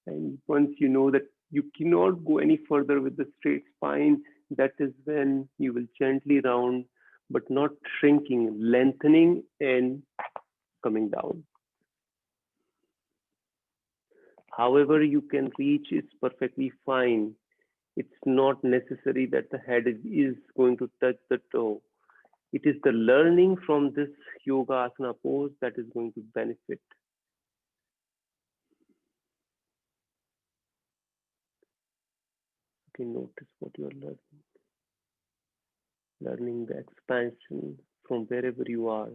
S1: And once you know that you cannot go any further with the straight spine, that is when you will gently round, but not shrinking, lengthening and coming down. However you can reach is perfectly fine. It's not necessary that the head is going to touch the toe. It is the learning from this yoga asana pose that is going to benefit. You can notice what you are learning. Learning the expansion from wherever you are.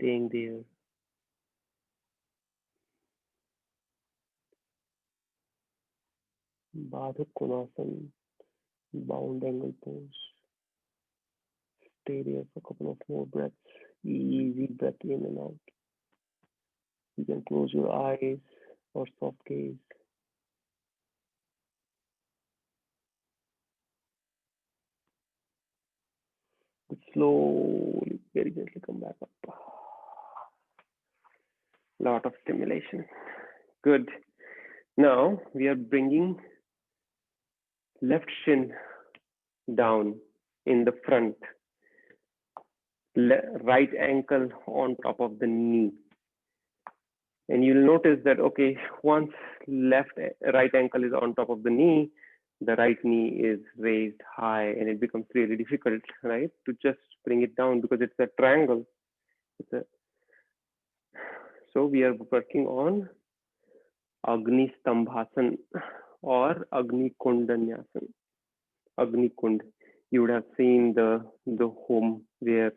S1: Staying there. Baddha Konasana, bound angle pose. Stay there for a couple of more breaths. Easy breath in and out. You can close your eyes or soft gaze. Slowly, very gently come back up. Lot of stimulation. Good. Now we are bringing left shin down in the front. Right ankle on top of the knee. And you'll notice that, okay, once right ankle is on top of the knee, the right knee is raised high, and it becomes really difficult, right, to just bring it down because it's a triangle. So we are working on Agni Stambhasan or Agni Kundanyasana. Agni Kund. You would have seen the home where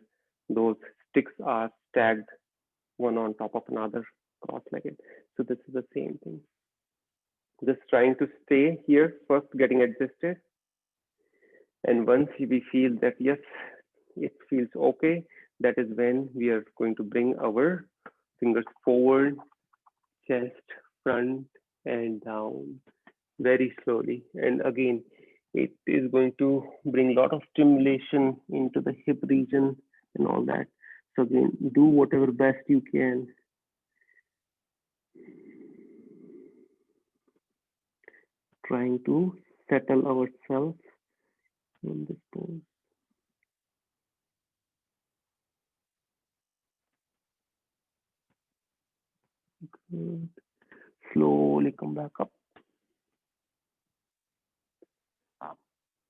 S1: those sticks are stacked one on top of another, cross-legged. So this is the same thing. Just trying to stay here first, getting adjusted. And once we feel that, yes, it feels okay, that is when we are going to bring our fingers forward, chest, front, and down very slowly. And again, it is going to bring a lot of stimulation into the hip region and all that. So again, do whatever best you can. Trying to settle ourselves in this pose. Good. Slowly come back up.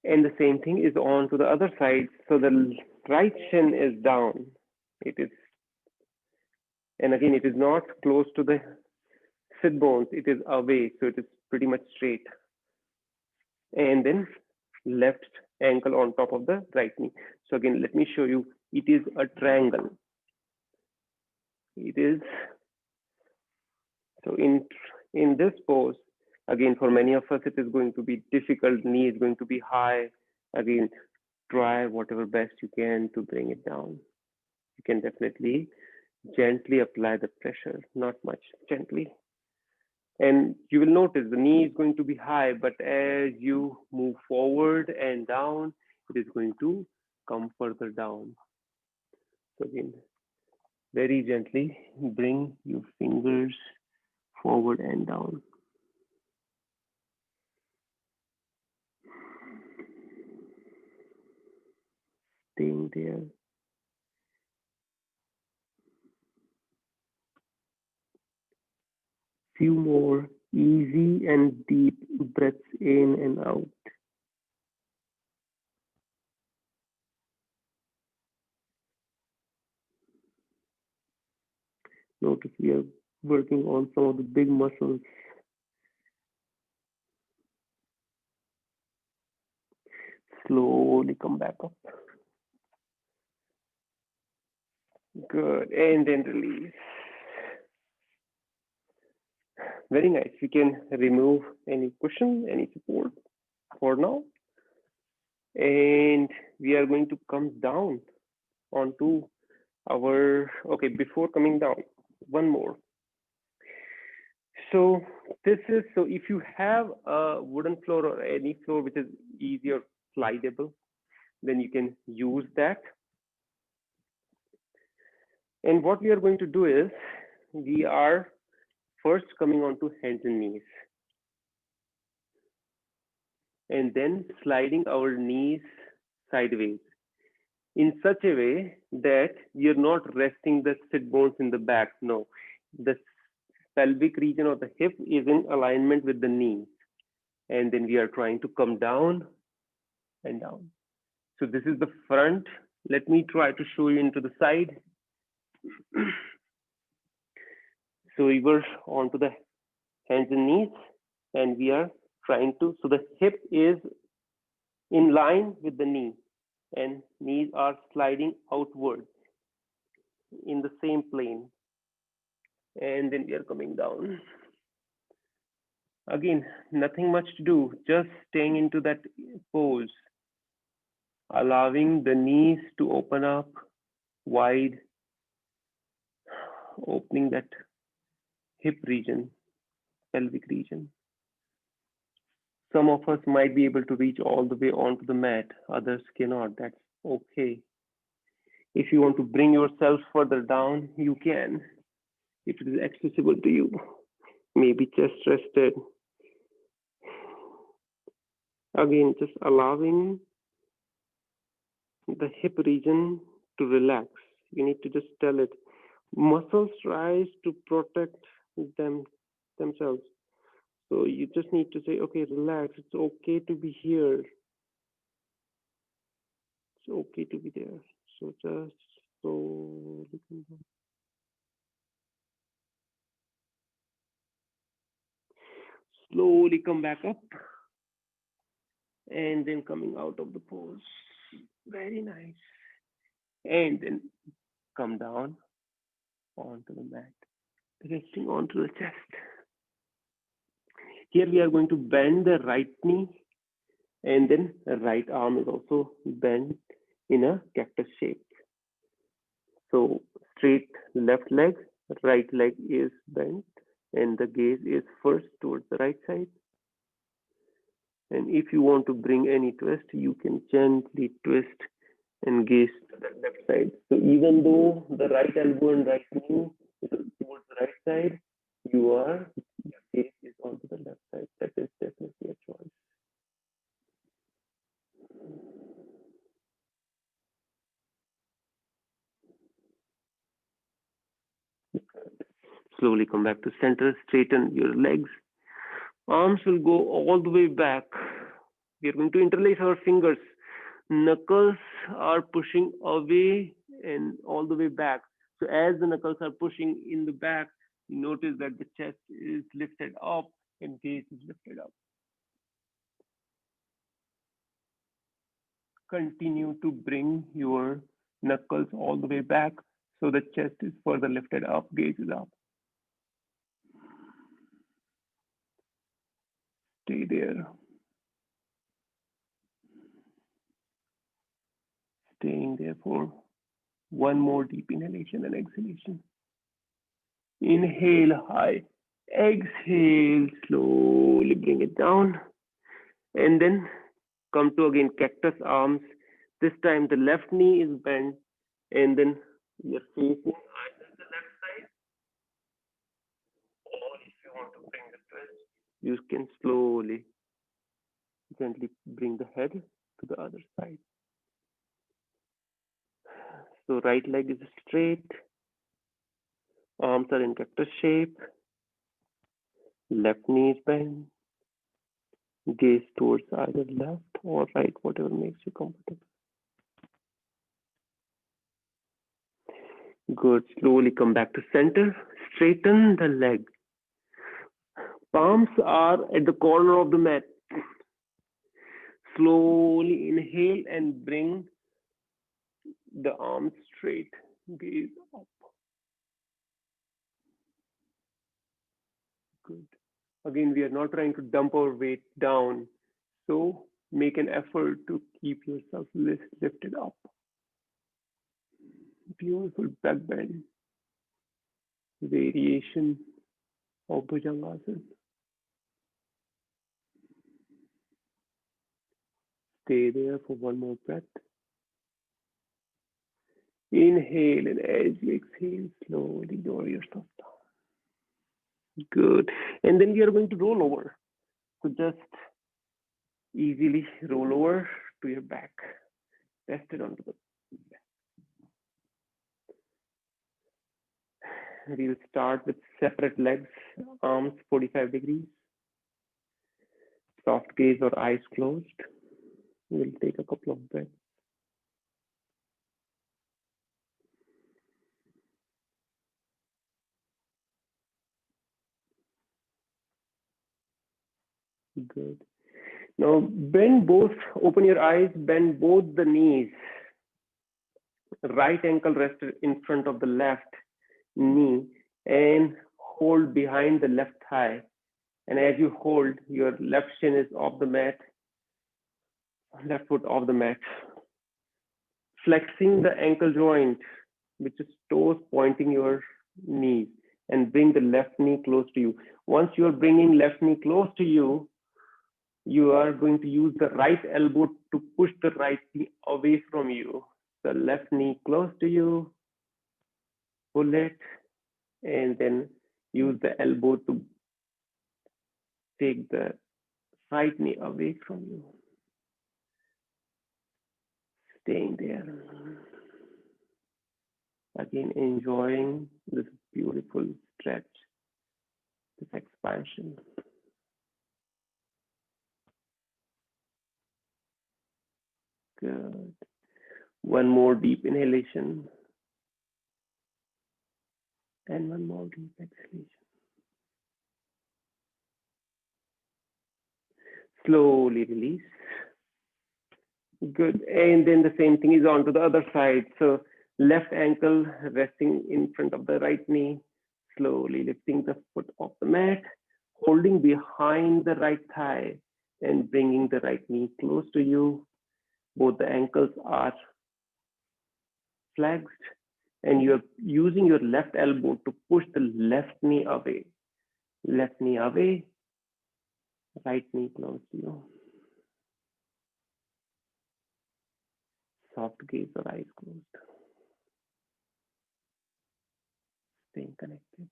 S1: And the same thing is on to the other side. So the right shin is down. It is, and again, it is not close to the sit bones. It is away, so it is pretty much straight. And then left ankle on top of the right knee. So again, let me show you. It is a triangle. It is, so in this pose, again, for many of us, it is going to be difficult. Knee is going to be high. Again, try whatever best you can to bring it down. You can definitely gently apply the pressure, not much, gently. And you will notice the knee is going to be high, but as you move forward and down, it is going to come further down. So again, very gently bring your fingers forward and down. Staying there. Few more easy and deep breaths in and out. Notice we are working on some of the big muscles. Slowly come back up. Good, and then release. Very nice. We can remove any cushion, any support for now. And we are going to come down onto our, okay, before coming down, one more. So this is, so if you have a wooden floor or any floor which is easy or slidable, then you can use that. And what we are going to do is, we are first coming onto hands and knees. And then sliding our knees sideways in such a way that you're not resting the sit bones in the back. No, the pelvic region of the hip is in alignment with the knee. And then we are trying to come down and down. So this is the front. Let me try to show you into the side. So we were onto the hands and knees, and we are trying to, so the hip is in line with the knee, and knees are sliding outward in the same plane. And then we are coming down. Again, nothing much to do, just staying into that pose, allowing the knees to open up wide, opening that hip region, pelvic region. Some of us might be able to reach all the way onto the mat, others cannot. That's okay. If you want to bring yourself further down, you can, if it is accessible to you. Maybe chest rested. Again, just allowing the hip region to relax. You need to just tell it. Muscles tries to protect them themselves. So you just need to say, okay, relax. It's okay to be here. It's okay to be there. So just slowly come back up and then coming out of the pose. Very nice. And then come down onto the mat, resting onto the chest. Here we are going to bend the right knee and then the right arm is also bent in a cactus shape. So straight left leg, right leg is bent and the gaze is first towards the right side. And if you want to bring any twist, you can gently twist and gaze to the left side. So even though the right elbow and right knee is towards the right side, your gaze is onto the left side. That is definitely a choice. Slowly come back to center, straighten your legs. Arms will go all the way back. We are going to interlace our fingers. Knuckles are pushing away and all the way back. So as the knuckles are pushing in the back, you notice that the chest is lifted up and gaze is lifted up. Continue to bring your knuckles all the way back so the chest is further lifted up, gaze is up. Stay there. Staying there for one more deep inhalation and exhalation. Inhale high. Exhale, slowly bring it down. And then come to again cactus arms. This time the left knee is bent and then you're facing either the left side or if you want to bring the twist, you can slowly, gently bring the head to the other side. So right leg is straight, arms are in cactus shape, left knee is bent, gaze towards either left or right, whatever makes you comfortable. Good. Slowly come back to center. Straighten the leg. Palms are at the corner of the mat. Slowly inhale and bring the arms straight. Gaze up. Good. Again, we are not trying to dump our weight down. So make an effort to keep yourself lifted up. Beautiful back bend. Variation of Bhujangasana. Stay there for one more breath. Inhale, and as you exhale, slowly lower yourself down. Good. And then we are going to roll over. So just easily roll over to your back. Rest it onto the back. We'll start with separate legs, arms 45 degrees. Soft gaze or eyes closed. We'll take a couple of breaths. Good. Now bend both, open your eyes, bend both the knees. Right ankle rested in front of the left knee and hold behind the left thigh. And as you hold, your left shin is off the mat, left foot off the mat. Flexing the ankle joint, which is toes pointing your knees, and bring the left knee close to you. Once you are bringing left knee close to you, you are going to use the right elbow to push the right knee away from you. The left knee close to you, pull it, and then use the elbow to take the right knee away from you. Staying there. Again, enjoying this beautiful stretch this expansion. Good. One more deep inhalation. And one more deep exhalation. Slowly release. Good. And then the same thing is on to the other side. So left ankle resting in front of the right knee. Slowly lifting the foot off the mat, holding behind the right thigh and bringing the right knee close to you. Both the ankles are flexed and you're using your left elbow to push the left knee away. Left knee away, right knee close to you. Soft gaze or eyes closed. Staying connected.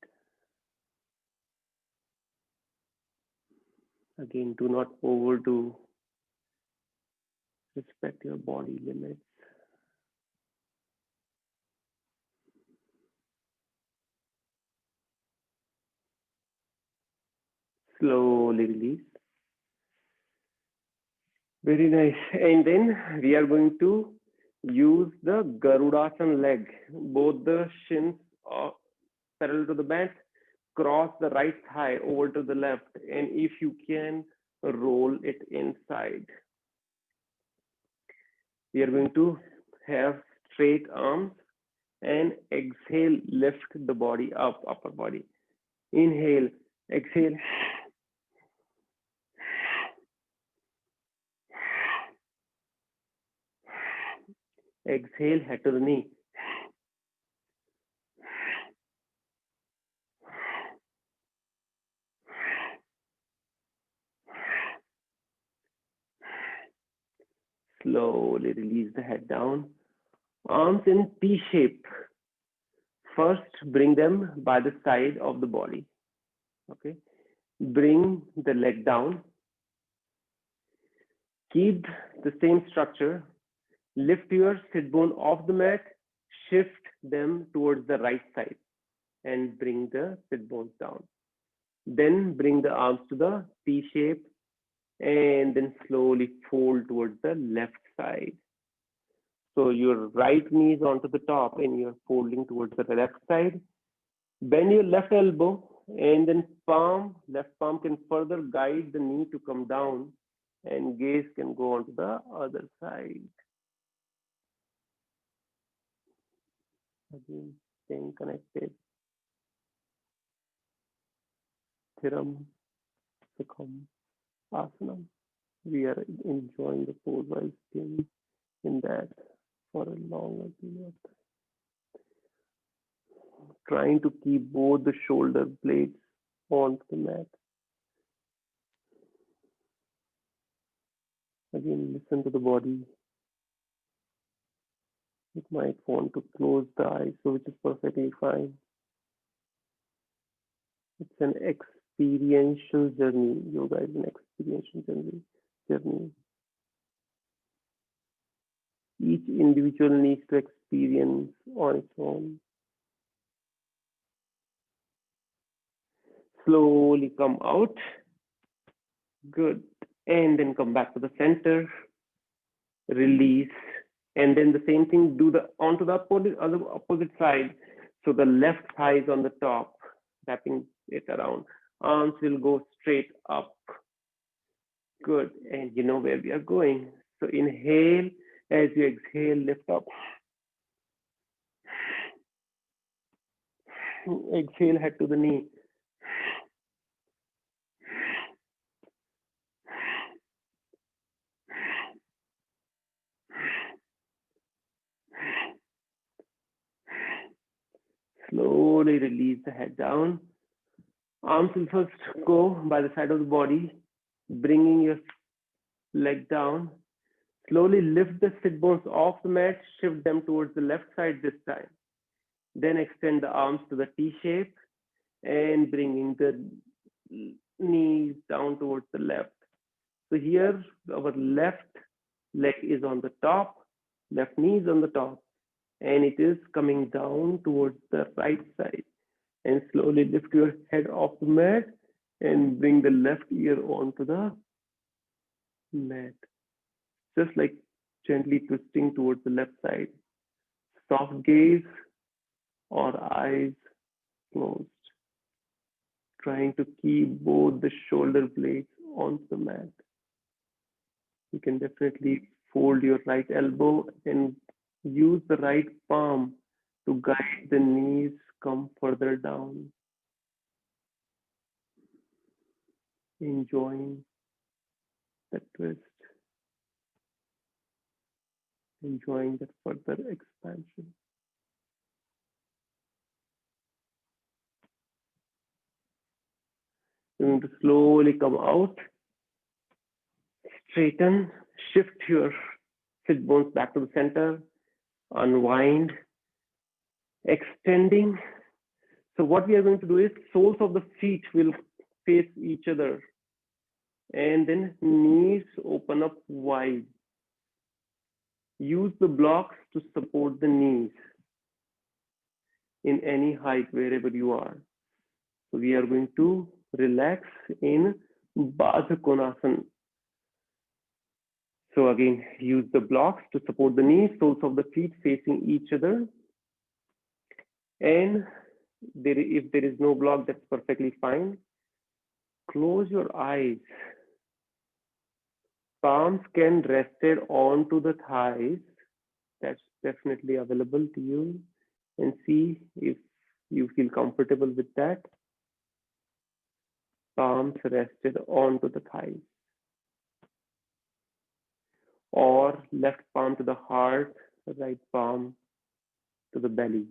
S1: Again, do not overdo. Respect your body limits. Slowly release. Very nice. And then we are going to use the Garudasana leg. Both the shins are parallel to the mat. Cross the right thigh over to the left. And if you can, roll it inside. We are going to have straight arms and exhale, lift the body up, upper body. Inhale, exhale. Exhale, head to the knee. Slowly release the head down. Arms in T shape. First, bring them by the side of the body. Okay. Bring the leg down. Keep the same structure. Lift your sit bone off the mat. Shift them towards the right side and bring the sit bones down. Then bring the arms to the T shape and then slowly fold towards the left side. So your right knee is onto the top and you're folding towards the left side. Bend your left elbow and then left palm can further guide the knee to come down and gaze can go onto the other side. Again, staying connected. Thiram, Sukham, Asanam. We are enjoying the pose while staying in that for a longer period of time. Trying to keep both the shoulder blades onto the mat. Again, listen to the body. It might want to close the eyes, so which is perfectly fine. It's an experiential journey. Yoga is an experiential journey. Each individual needs to experience on its own. Slowly come out. Good. And then come back to the center. Release. And then the same thing, do the onto the opposite side. So the left thigh is on the top, wrapping it around. Arms will go straight up. Good. And you know where we are going. So inhale, as you exhale, lift up. Exhale, head to the knee. Slowly release the head down. Arms will first go by the side of the body, bringing your leg down. Slowly lift the sit bones off the mat, shift them towards the left side this time. Then extend the arms to the T shape and bringing the knees down towards the left. So here our left leg is on the top, left knee is on the top, and it is coming down towards the right side. And slowly lift your head off the mat and bring the left ear onto the mat, just like gently twisting towards the left side. Soft gaze or eyes closed, trying to keep both the shoulder blades onto the mat. You can definitely fold your right elbow and use the right palm to guide the knees come further down, enjoying the twist, enjoying that further expansion. You're going to slowly come out, straighten, shift your sit bones back to the center, unwind, extending. So what we are going to do is soles of the feet will face each other and then knees open up wide. Use the blocks to support the knees in any height wherever you are. So we are going to relax in Baddha Konasana. So again, use the blocks to support the knees, soles of the feet facing each other. And if there is no block, that's perfectly fine. Close your eyes. Palms can rest onto the thighs. That's definitely available to you. And see if you feel comfortable with that. Palms rested onto the thighs. Or left palm to the heart, right palm to the belly.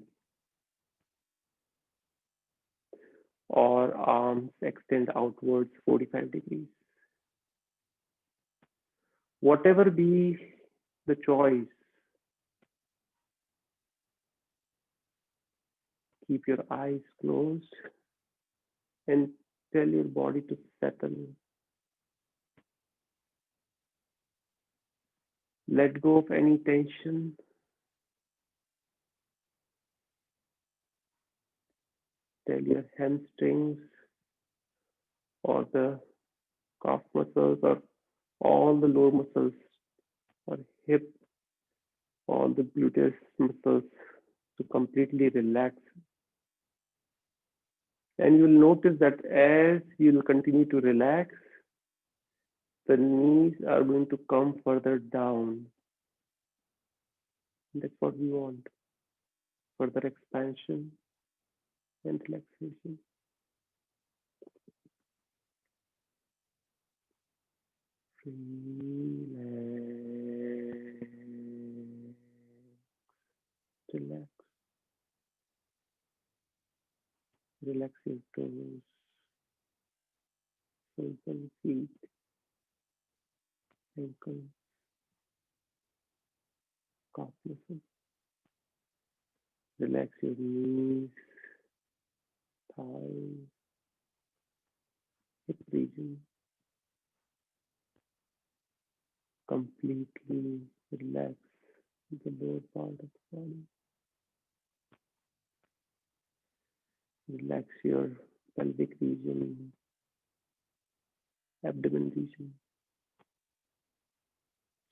S1: Or arms extend outwards 45 degrees. Whatever be the choice, keep your eyes closed and tell your body to settle. Let go of any tension. Tell your hamstrings or the calf muscles or all the lower muscles or hip, all the gluteus muscles to completely relax. And you'll notice that as you'll continue to relax, the knees are going to come further down. That's what we want. Further expansion and relaxation. Relax. Relax your toes, soles of your feet, ankles, calf muscles. Relax your knees, thighs, hip region. Completely relax the lower part of the body. Relax your pelvic region, abdomen region,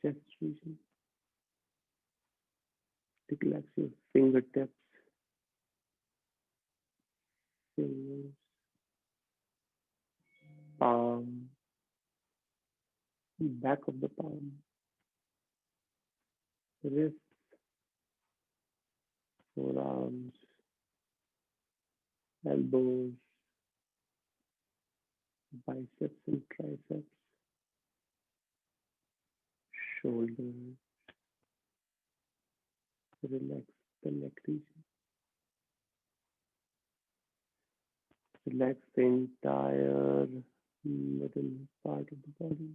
S1: chest region. Relax your fingertips, fingers, palm, back of the palm, wrists, forearms, elbows, biceps and triceps, shoulders. Relax the neck region. Relax the entire middle part of the body.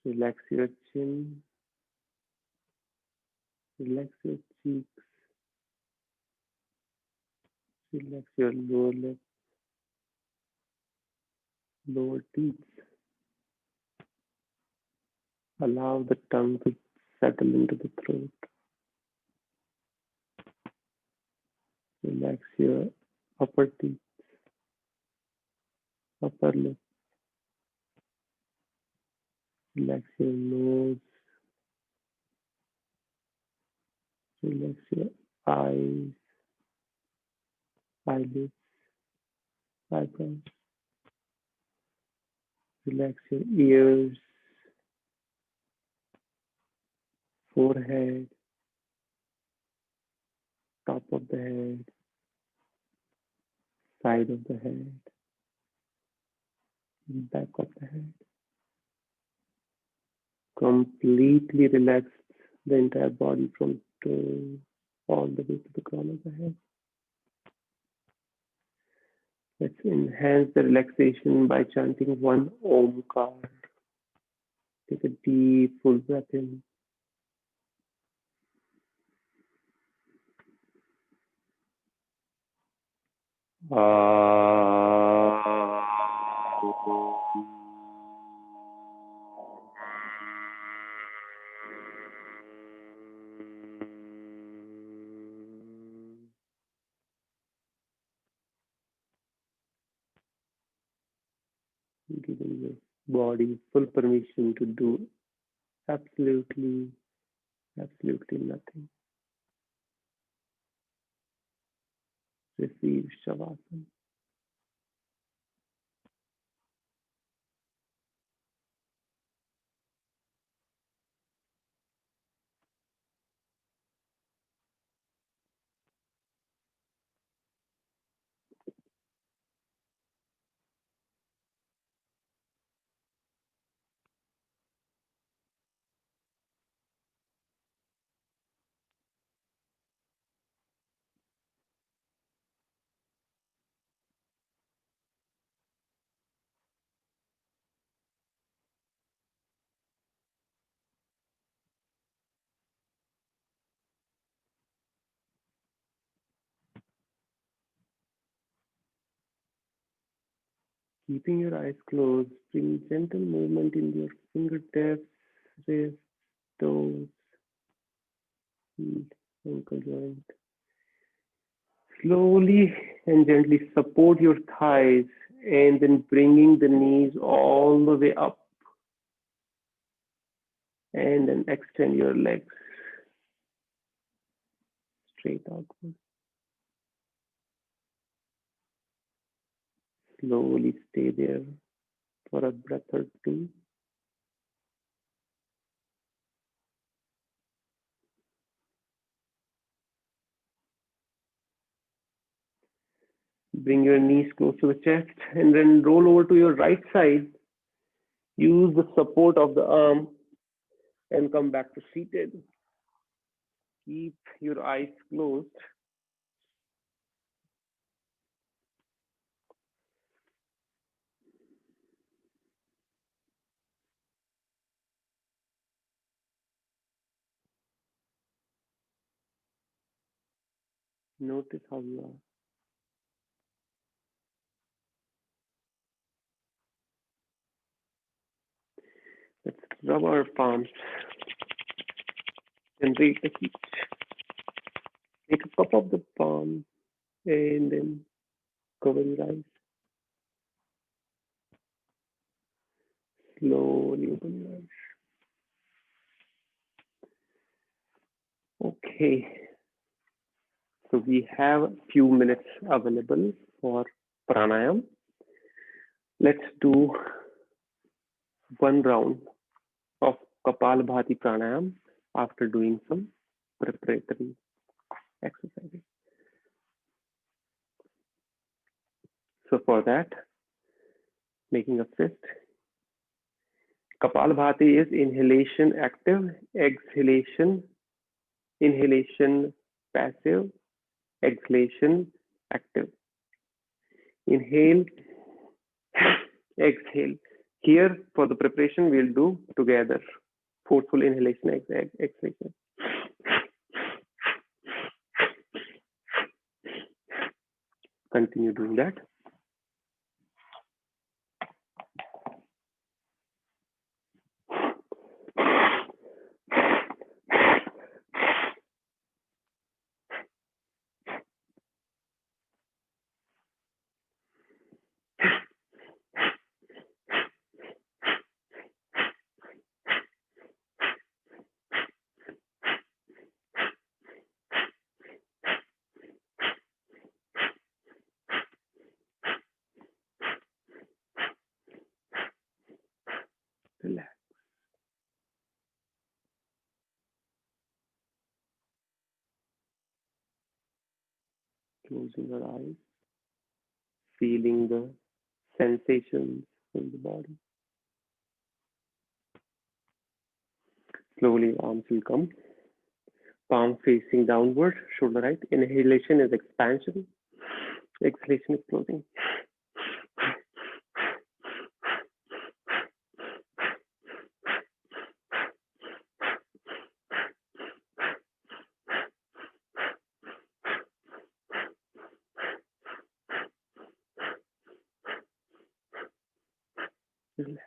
S1: Relax your chin. Relax your cheeks. Relax your lower lip, lower teeth. Allow the tongue to settle into the throat. Relax your upper teeth, upper lip. Relax your nose. Relax your eyes, eyelids, eyebrows. Relax your ears, forehead, top of the head, side of the head, back of the head. Completely relax the entire body from toe all the way to the crown of the head. Let's enhance the relaxation by chanting one Omkar. Take a deep, full breath in. Giving your body full permission to do absolutely nothing. Receive Shavasana. Keeping your eyes closed, bring gentle movement in your fingertips, wrists, toes, feet, ankle joint. Slowly and gently support your thighs and then bringing the knees all the way up and then extend your legs straight outward. Slowly stay there for a breath or two. Bring your knees close to the chest and then roll over to your right side. Use the support of the arm and come back to seated. Keep your eyes closed. Notice how you are. Let's rub our palms. Generate the heat. Take a cup of the palm and then cover your eyes. Slowly open your eyes. Okay. So we have a few minutes available for pranayam. Let's do one round of Kapalabhati pranayam after doing some preparatory exercises. So for that, making a fist. Kapalabhati is inhalation active, exhalation, inhalation passive, exhalation active. Inhale, exhale. Here for the preparation, we'll do together. Forceful inhalation, exhalation. Continue doing that. Closing your eyes, feeling the sensations in the body. Slowly, arms will come. Palm facing downward, shoulder height. Inhalation is expansion. Exhalation is closing. Relax.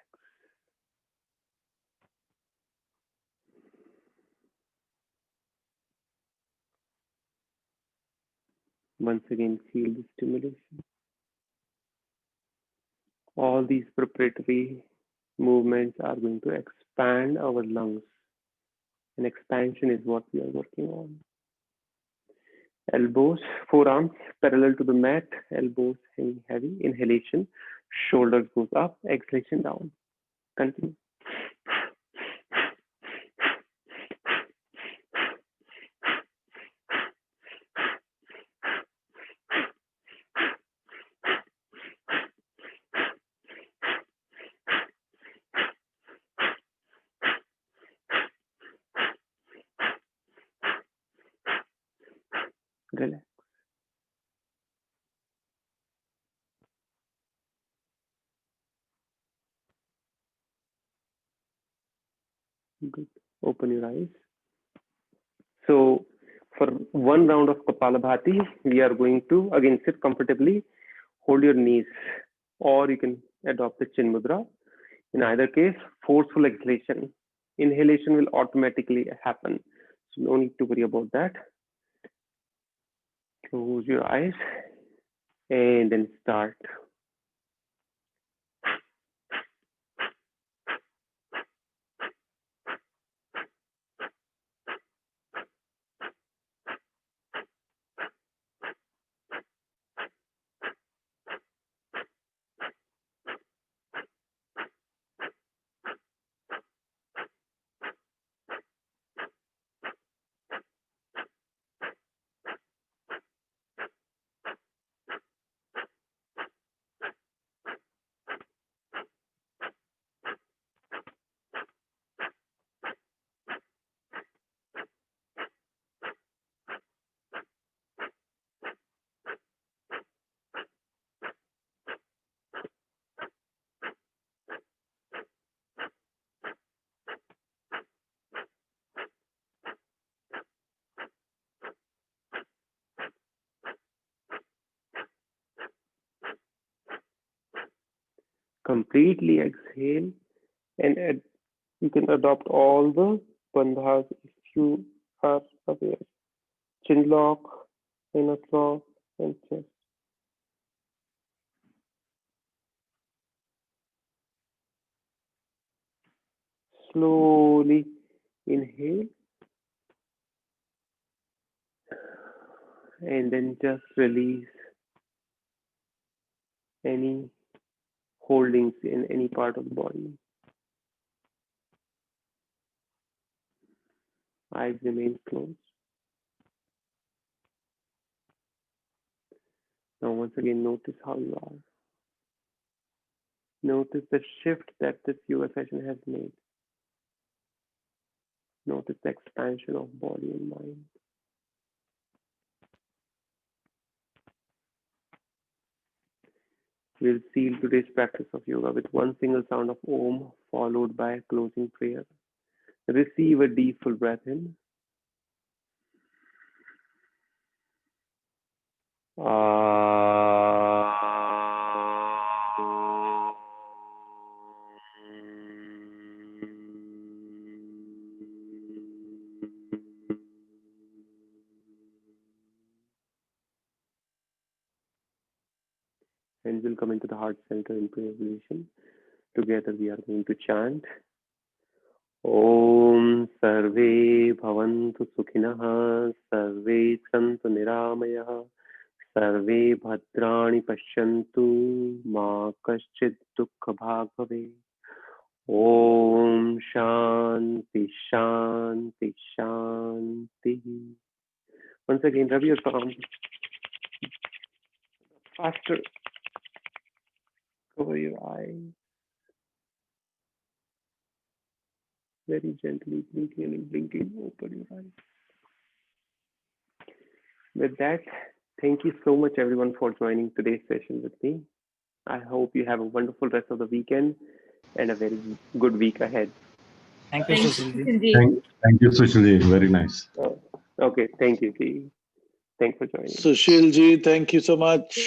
S1: Once again, feel the stimulation. All these preparatory movements are going to expand our lungs, and expansion is what we are working on. Elbows, forearms parallel to the mat, elbows hanging heavy. Inhalation, shoulders goes up, exhalation down. Continue. Relax. Good. Open your eyes. So for one round of Kapalabhati, we are going to again sit comfortably, hold your knees, or you can adopt the Chin Mudra. In either case, forceful exhalation. Inhalation will automatically happen. So no need to worry about that. Close your eyes and then start. Completely exhale and you can adopt all the bandhas if you are aware. Chin lock, inner lock, and chest. Slowly inhale and then just release any holdings in any part of the body. Eyes remain closed. Now once again notice how you are. Notice the shift that this yoga session has made. Notice the expansion of body and mind. We'll seal today's practice of yoga with one single sound of Om followed by a closing prayer. Receive a deep full breath in. And we'll come into the heart center in prayer position. Together we are going to chant Om Sarve Bhavantu Sukhinah Sarve Santu Niramayah Sarve Bhadrani Pashyantu Ma Kaschid Dukkha Bhag Bhave Om Shanti Shanti Shanti. Once again, Ravi, your palm. After, cover your eyes. Very gently, blinking and blinking, open your eyes. With that, thank you so much, everyone, for joining today's session with me. I hope you have a wonderful rest of the weekend and a very good week ahead.
S2: Thank you,
S3: Thank you,
S2: Sushil ji.
S3: Sushil ji.
S4: Thank you, Sushil. Very nice.
S1: Okay, thank you, G. Thanks for joining.
S5: Sushil ji, thank you so much.